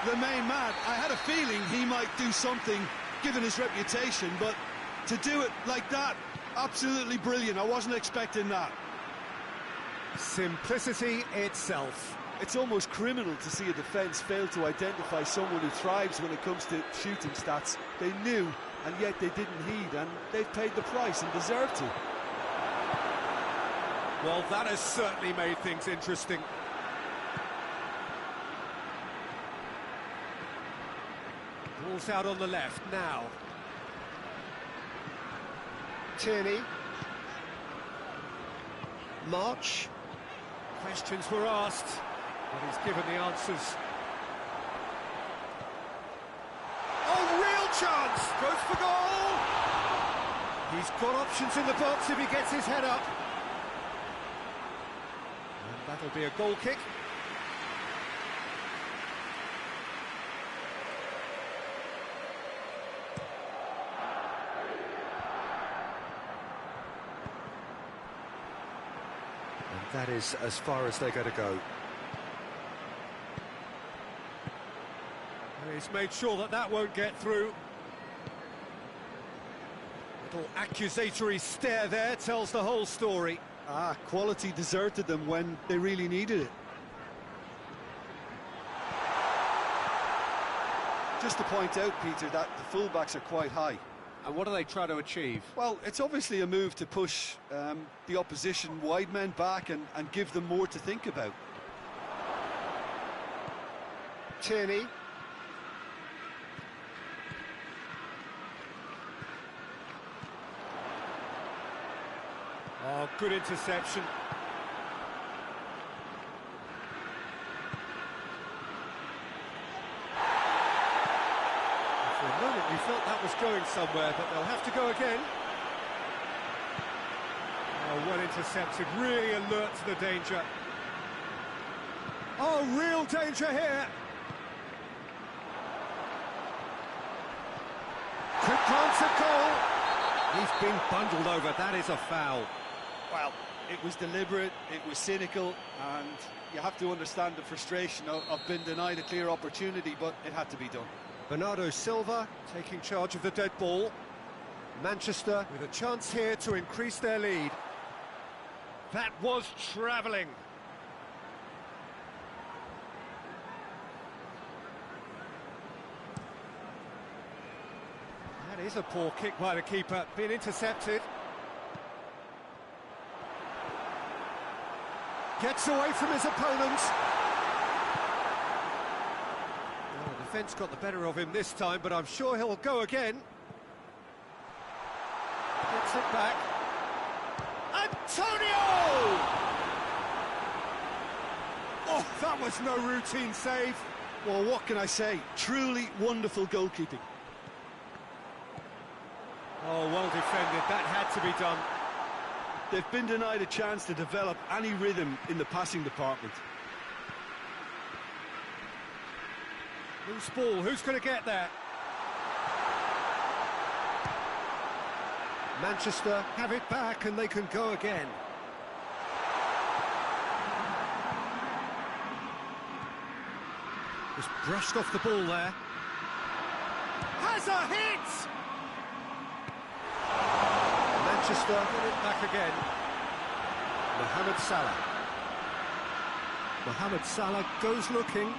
the main man. I had a feeling he might do something, given his reputation, but to do it like that, absolutely brilliant. I wasn't expecting that. Simplicity itself. It's almost criminal to see a defence fail to identify someone who thrives when it comes to shooting stats. They knew, and yet they didn't heed, and they've paid the price and deserve to. Well, that has certainly made things interesting. Ball's out on the left now. Tierney. March. Questions were asked, but he's given the answers. Oh, real chance! Goes for goal! He's got options in the box if he gets his head up. And that'll be a goal kick. That is as far as they're going to go. And he's made sure that that won't get through. Little accusatory stare there tells the whole story. Quality deserted them when they really needed it. Just to point out, Peter, that the fullbacks are quite high. And what do they try to achieve? Well, it's obviously a move to push the opposition wide men back and give them more to think about. Tierney. Oh, good interception. For a moment we felt that was going somewhere, but they'll have to go again. Oh, well intercepted, really alert to the danger. Oh, real danger here. Quick glance at goal. He's been bundled over, that is a foul. Well, it was deliberate, it was cynical, and you have to understand the frustration of being denied a clear opportunity, but it had to be done. Bernardo Silva taking charge of the dead ball. Manchester with a chance here to increase their lead. That was travelling. That is a poor kick by the keeper, being intercepted. Gets away from his opponent. Well, the defence got the better of him this time, but I'm sure he'll go again. Gets it back. Antonio! Oh, that was no routine save. Well, what can I say? Truly wonderful goalkeeping. Oh, well defended. That had to be done. They've been denied a chance to develop any rhythm in the passing department. Loose ball, who's going to get there? Manchester have it back and they can go again. Just brushed off the ball there. Has a hit! Manchester get it back again. Mohamed Salah. Mohamed Salah goes looking.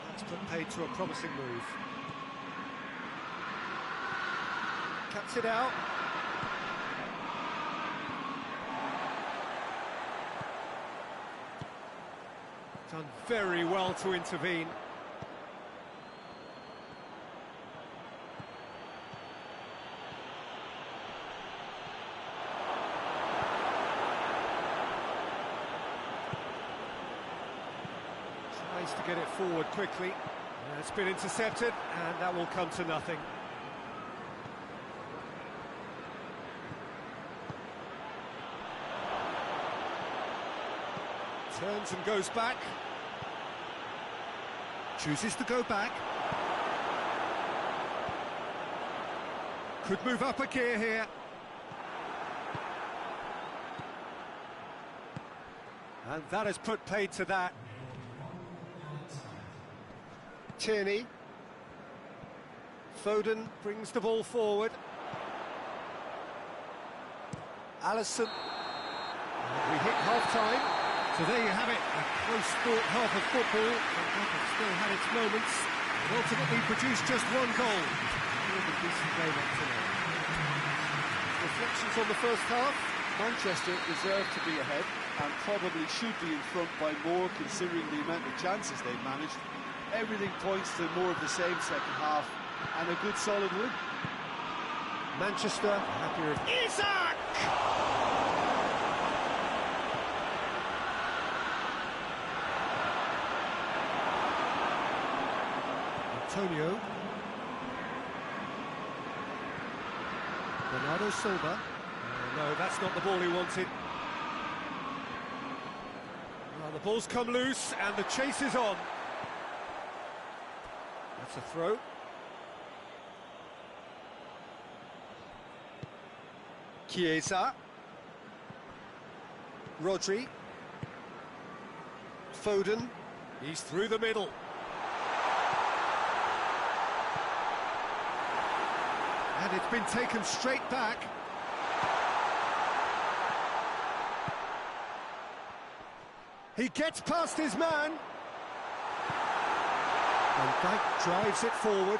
That's put paid to a promising move. Cuts it out. Done very well to intervene. Tries to get it forward quickly. It's been intercepted, and that will come to nothing. Turns and goes back. Chooses to go back. Could move up a gear here. And that has put paid to that. Tierney. Foden brings the ball forward. Alisson. We hit half-time. So there you have it, a close-fought half of football, and that has still had its moments, and ultimately produced just one goal. A decent game up to now. Reflections on the first half? Manchester deserve to be ahead and probably should be in front by more considering the amount of chances they've managed. Everything points to more of the same second half and a good solid win. Manchester happier. Isak! Antonio. Bernardo Silva. No, that's not the ball he wanted. Well, the ball's come loose and the chase is on. That's a throw. Chiesa. Rodri. Foden. He's through the middle. And it's been taken straight back. He gets past his man. Van Dijk drives it forward.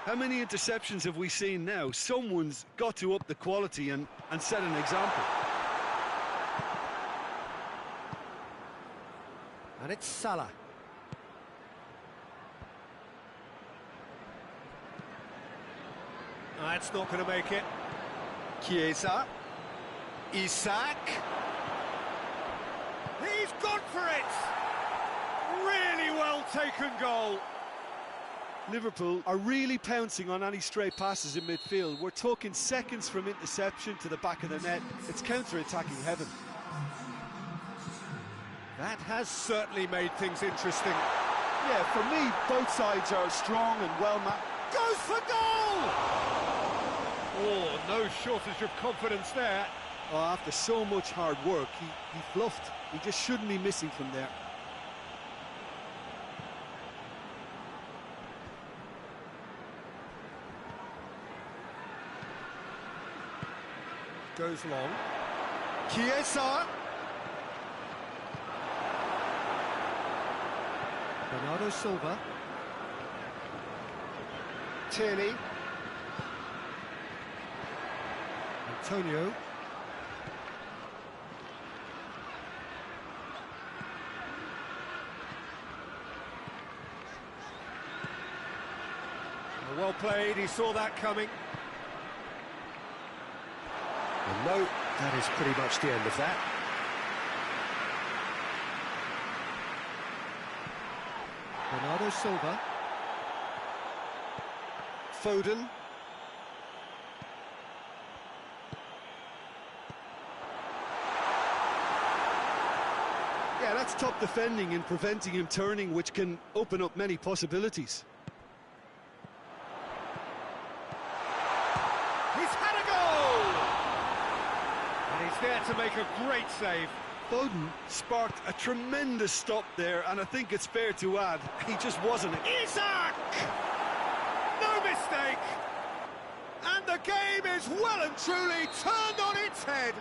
How many interceptions have we seen now? Someone's got to up the quality and set an example. And it's Salah. That's not going to make it. Chiesa. Isak. He's gone for it! Really well taken goal. Liverpool are really pouncing on any stray passes in midfield. We're talking seconds from interception to the back of the net. It's counter-attacking heaven. That has certainly made things interesting. Yeah, for me, both sides are strong and well-matched. Goes for goal! Oh, no shortage of confidence there. Oh, after so much hard work, he bluffed. He just shouldn't be missing from there. Goes long. Chiesa. Bernardo Silva. Tierney. Antonio. Well played, he saw that coming. And no, that is pretty much the end of that. Bernardo Silva. Foden. Yeah, that's top defending and preventing him turning, which can open up many possibilities. There to make a great save. Foden sparked a tremendous stop there, and I think it's fair to add, he just wasn't. Isak! No mistake! And the game is well and truly turned on its head.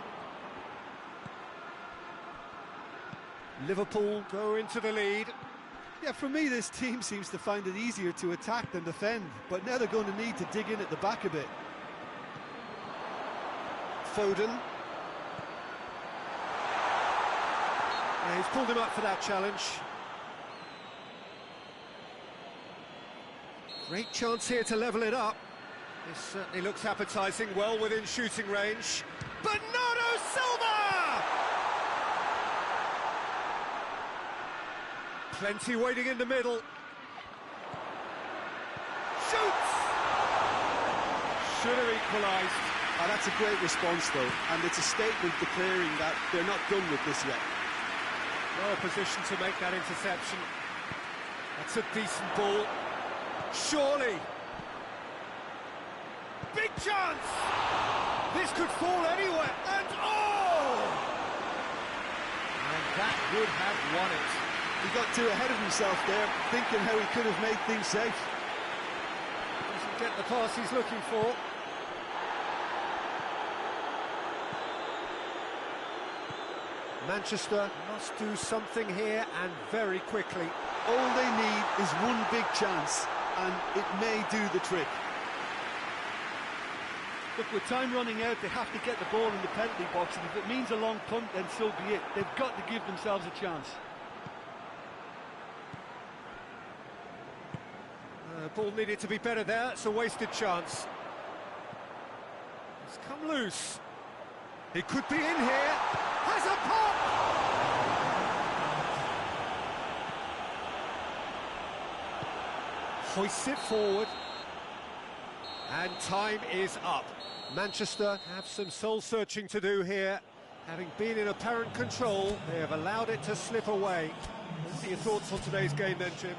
Liverpool go into the lead. Yeah, for me, this team seems to find it easier to attack than defend, but now they're going to need to dig in at the back a bit. Foden. Yeah, he's pulled him up for that challenge. Great chance here to level it up. This certainly looks appetising, well within shooting range. Bernardo Silva! Plenty waiting in the middle. Shoots! Should have equalised. Oh, that's a great response, though, and it's a statement declaring that they're not done with this yet. Well positioned to make that interception. That's a decent ball. Surely. Big chance! This could fall anywhere, and oh! And that would have won it. He got too ahead of himself there, thinking how he could have made things safe. Doesn't get the pass he's looking for. Manchester must do something here, and very quickly. All they need is one big chance, and it may do the trick. Look, with time running out, they have to get the ball in the penalty box, and if it means a long punt, then so be it. They've got to give themselves a chance. Ball needed to be better there. It's a wasted chance. It's come loose. He could be in here. Has a pop! Hoists it forward. And time is up. Manchester have some soul-searching to do here. Having been in apparent control, they have allowed it to slip away. What are your thoughts on today's game then, Jim?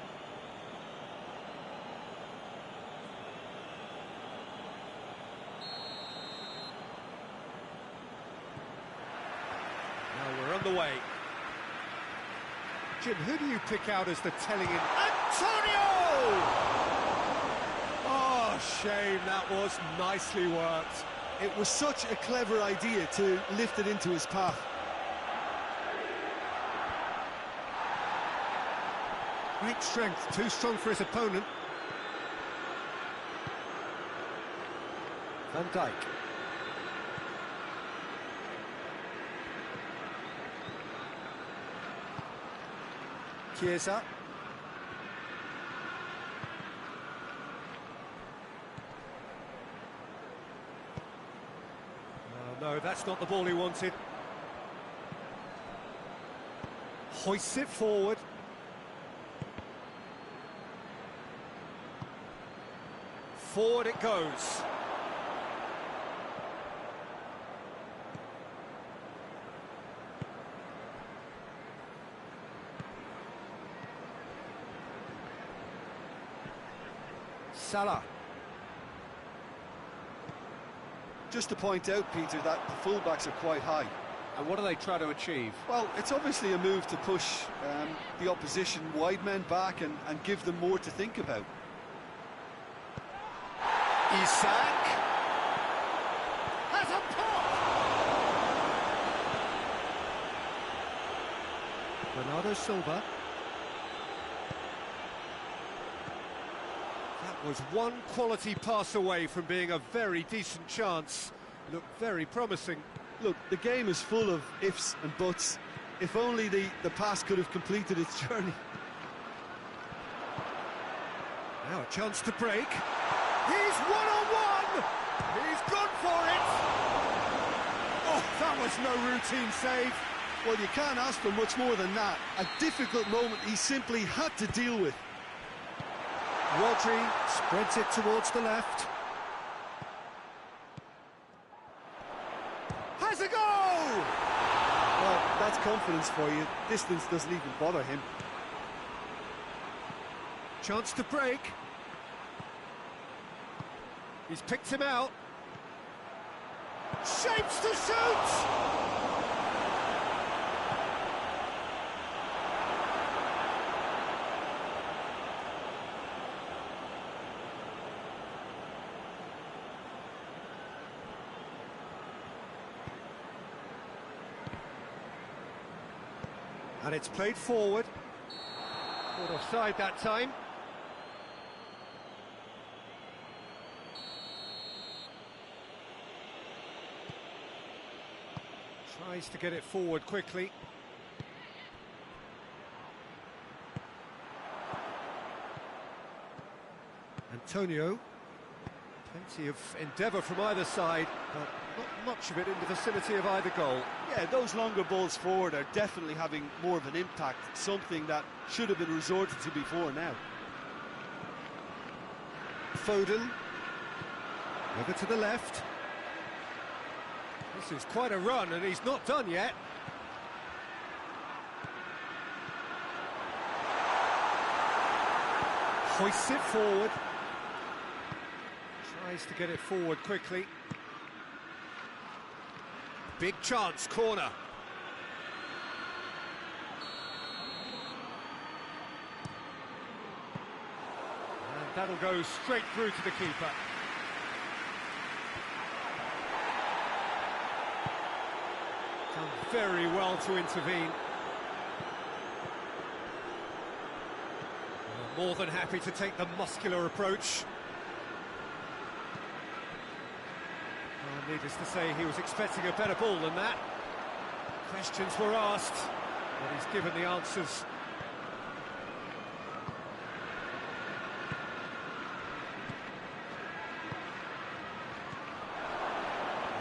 Now we're on the way. Jim, who do you pick out as the telling in? Antonio! Shame, that was nicely worked. It was such a clever idea to lift it into his path. Great strength, too strong for his opponent. Van Dijk. Chiesa. No, that's not the ball he wanted. Hoists it forward. Forward it goes. Salah. Just to point out, Peter, that the fullbacks are quite high. And what do they try to achieve? Well, it's obviously a move to push the opposition wide men back and give them more to think about. Isak has a pop! Bernardo Silva. That was one quality pass away from being a very decent chance. Looked very promising. Look, the game is full of ifs and buts. If only the pass could have completed its journey. Now a chance to break. He's one-on-one! He's gone for it! Oh, that was no routine save. Well, you can't ask for much more than that. A difficult moment he simply had to deal with. Rodri spreads it towards the left. Has a goal! Well, that's confidence for you. Distance doesn't even bother him. Chance to break. He's picked him out. Shapes to shoot! And it's played forward. Caught offside that time. Tries to get it forward quickly. Antonio. Plenty of endeavour from either side, but not much of it in the vicinity of either goal. Yeah, those longer balls forward are definitely having more of an impact, something that should have been resorted to before now. Foden. Over to the left. This is quite a run, and he's not done yet. Hoists it forward. Tries to get it forward quickly. Big chance, corner. That'll go straight through to the keeper. Done very well to intervene. More than happy to take the muscular approach. Well, needless to say, he was expecting a better ball than that. Questions were asked, but he's given the answers.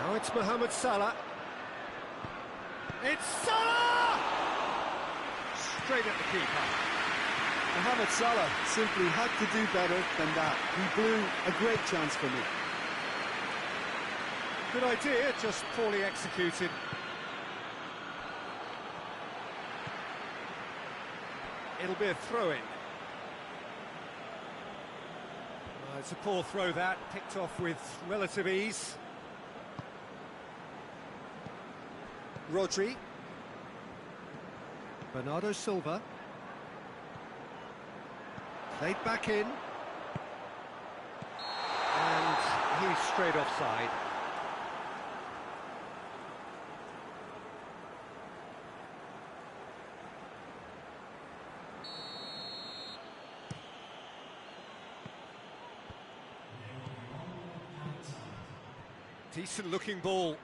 Now it's Mohamed Salah. It's Salah! Straight at the keeper. Mohamed Salah simply had to do better than that. He blew a great chance for me. Good idea, just poorly executed. It'll be a throw-in. It's a poor throw that, picked off with relative ease. Rodri. Bernardo Silva. Played back in. And he's straight offside. Decent looking ball.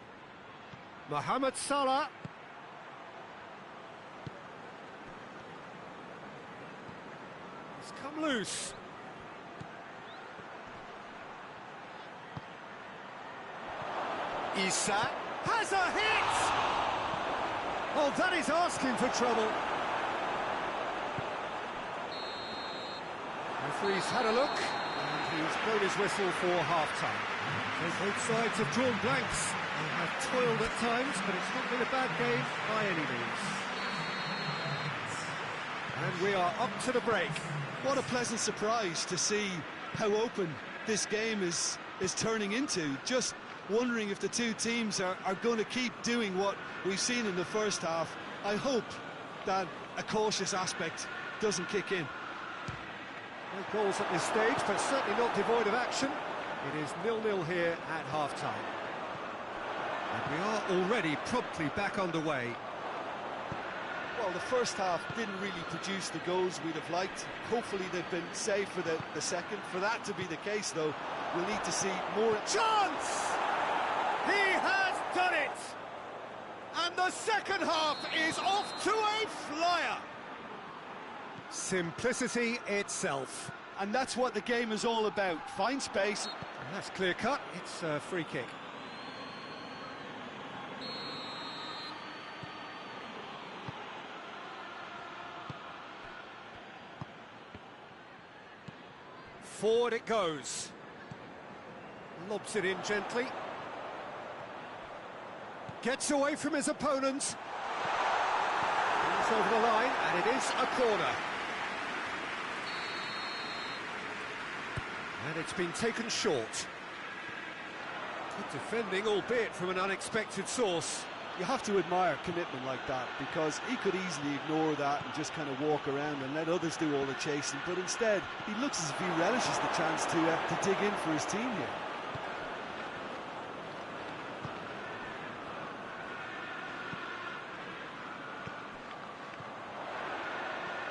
Mohamed Salah. He's come loose. Issa has a hit! Oh, that is asking for trouble. Referee's had a look, and he's blown his whistle for half-time. Both sides have drawn blanks. They have toiled at times, but it's not been a bad game by any means. And we are up to the break. What a pleasant surprise to see how open this game is turning into. Just wondering if the two teams are going to keep doing what we've seen in the first half. I hope that a cautious aspect doesn't kick in. No goals at this stage, but certainly not devoid of action. It is 0-0 here at half-time. And we are already promptly back underway. Well, the first half didn't really produce the goals we'd have liked. Hopefully they've been saved for the second. For that to be the case, though, we'll need to see more... Chance! He has done it! And the second half is off to a flyer! Simplicity itself. And that's what the game is all about. Find space. And that's clear-cut. It's a free kick. Forward it goes. Lobs it in gently. Gets away from his opponent. He's over the line, and it is a corner. And it's been taken short. Good defending, albeit from an unexpected source. You have to admire commitment like that, because he could easily ignore that and just kind of walk around and let others do all the chasing, but instead he looks as if he relishes the chance to dig in for his team here.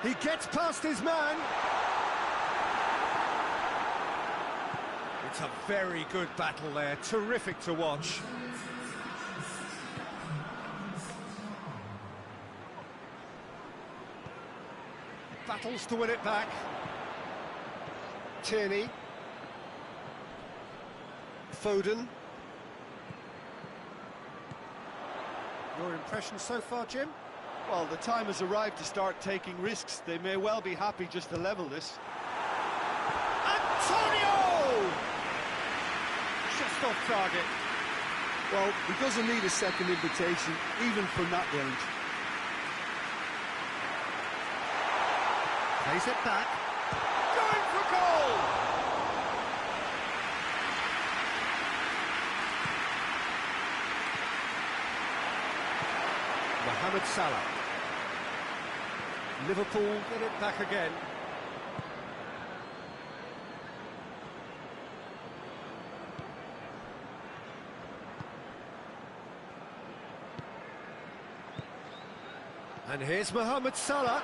He gets past his man. It's a very good battle there, terrific to watch. Battles to win it back. Tierney. Foden. Your impression so far, Jim? Well, the time has arrived to start taking risks. They may well be happy just to level this. Antonio! Just off target. Well, he doesn't need a second invitation, even from that range. Plays it back. Going for goal! Mohamed Salah. Liverpool get it back again. And here's Mohamed Salah.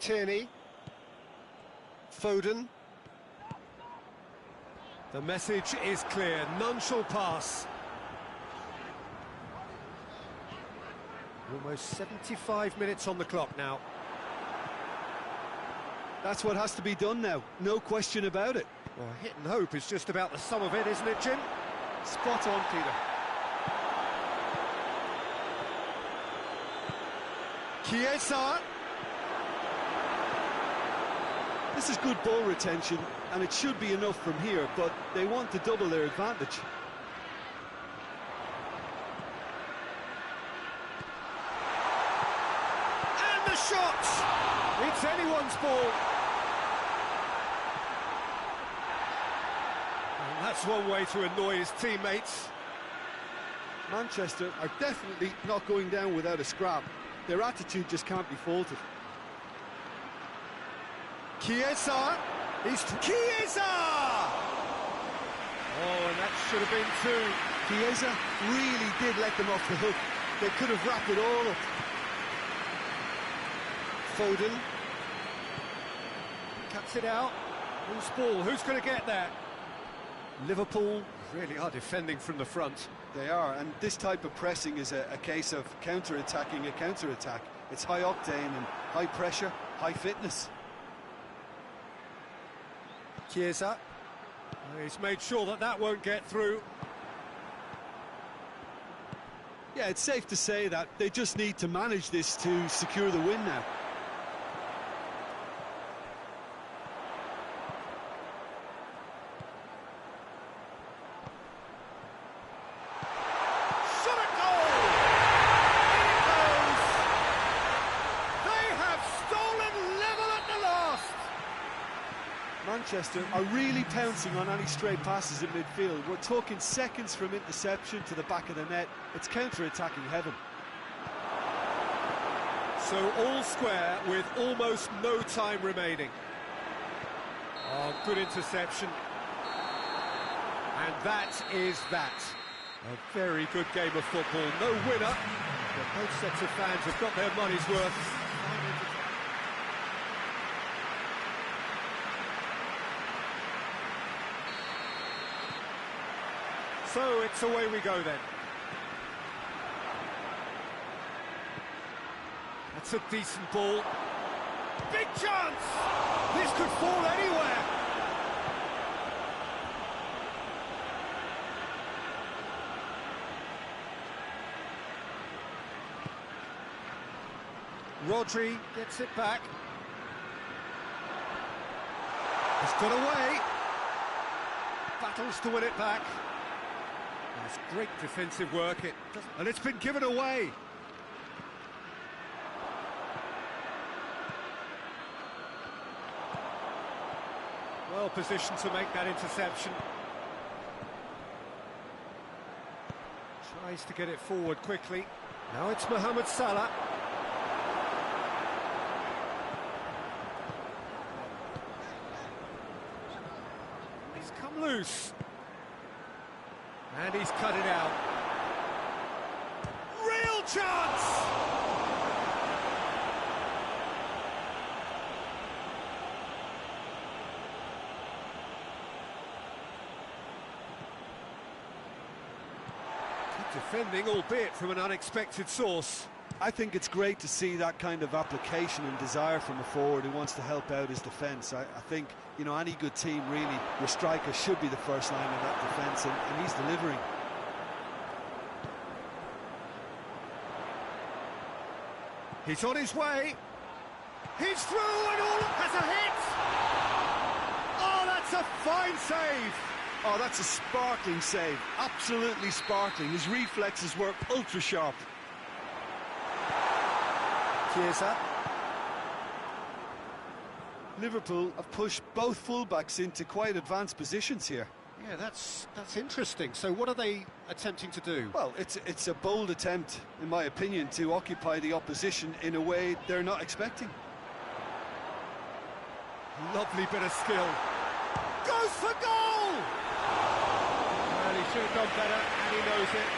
Tierney. Foden. The message is clear, none shall pass. Almost 75 minutes on the clock now. That's what has to be done now, no question about it. Well, hit and hope is just about the sum of it, isn't it, Jim? Spot on, Peter. Chiesa. This is good ball retention, and it should be enough from here, but they want to double their advantage. And the shot! It's anyone's ball. And that's one way to annoy his teammates. Manchester are definitely not going down without a scrap. Their attitude just can't be faulted. Chiesa. He's Chiesa! Oh, and that should have been two. Chiesa really did let them off the hook. They could have wrapped it all up. Foden. Cuts it out. Whose ball? Who's going to get that? Liverpool really are defending from the front. They are, and this type of pressing is a case of counter-attacking a counter-attack. It's high octane and high pressure, high fitness. Chiesa. He's made sure that that won't get through. Yeah, it's safe to say that they just need to manage this to secure the win now. Shot at goal! In it goes! They have stolen level at the last! Manchester are really pouncing on any stray passes in midfield. We're talking seconds from interception to the back of the net. It's counter-attacking heaven. So all square with almost no time remaining. Oh, good interception. And that is that. A very good game of football. No winner, but both sets of fans have got their money's worth. So it's away we go then. That's a decent ball. Big chance! This could fall anywhere. Rodri gets it back. He's got away. Battles to win it back. It's great defensive work, and it's been given away. Well positioned to make that interception. Tries to get it forward quickly. Now it's Mohamed Salah. He's come loose. And he's cut it out. Real chance! Good defending, albeit from an unexpected source. I think it's great to see that kind of application and desire from a forward who wants to help out his defence. I think, you know, any good team really, your striker should be the first line of that defence, and he's delivering. He's on his way. He's through and all has a hit. Oh, that's a fine save. Oh, that's a sparkling save. Absolutely sparkling. His reflexes work ultra sharp. Chiesa. Liverpool have pushed both fullbacks into quite advanced positions here. Yeah, that's interesting. So what are they attempting to do? Well, it's a bold attempt, in my opinion, to occupy the opposition in a way they're not expecting. Lovely bit of skill. Goes for goal! he should have done better, and he knows it.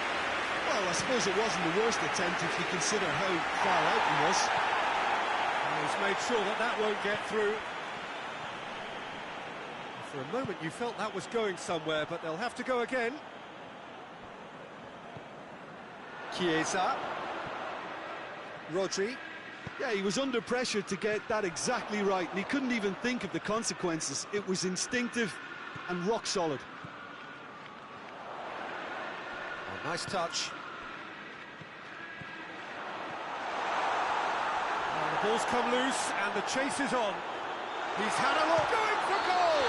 Well, I suppose it wasn't the worst attempt if you consider how far out he was. And he's made sure that that won't get through. For a moment you felt that was going somewhere, but they'll have to go again. Chiesa. Rodri. Yeah, he was under pressure to get that exactly right, and he couldn't even think of the consequences. It was instinctive and rock solid. Oh, nice touch. Oh, the ball's come loose, and the chase is on. He's had a look, going for goal!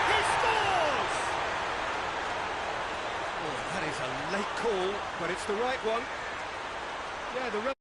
He scores! Oh, that is a late call, but it's the right one. Yeah, the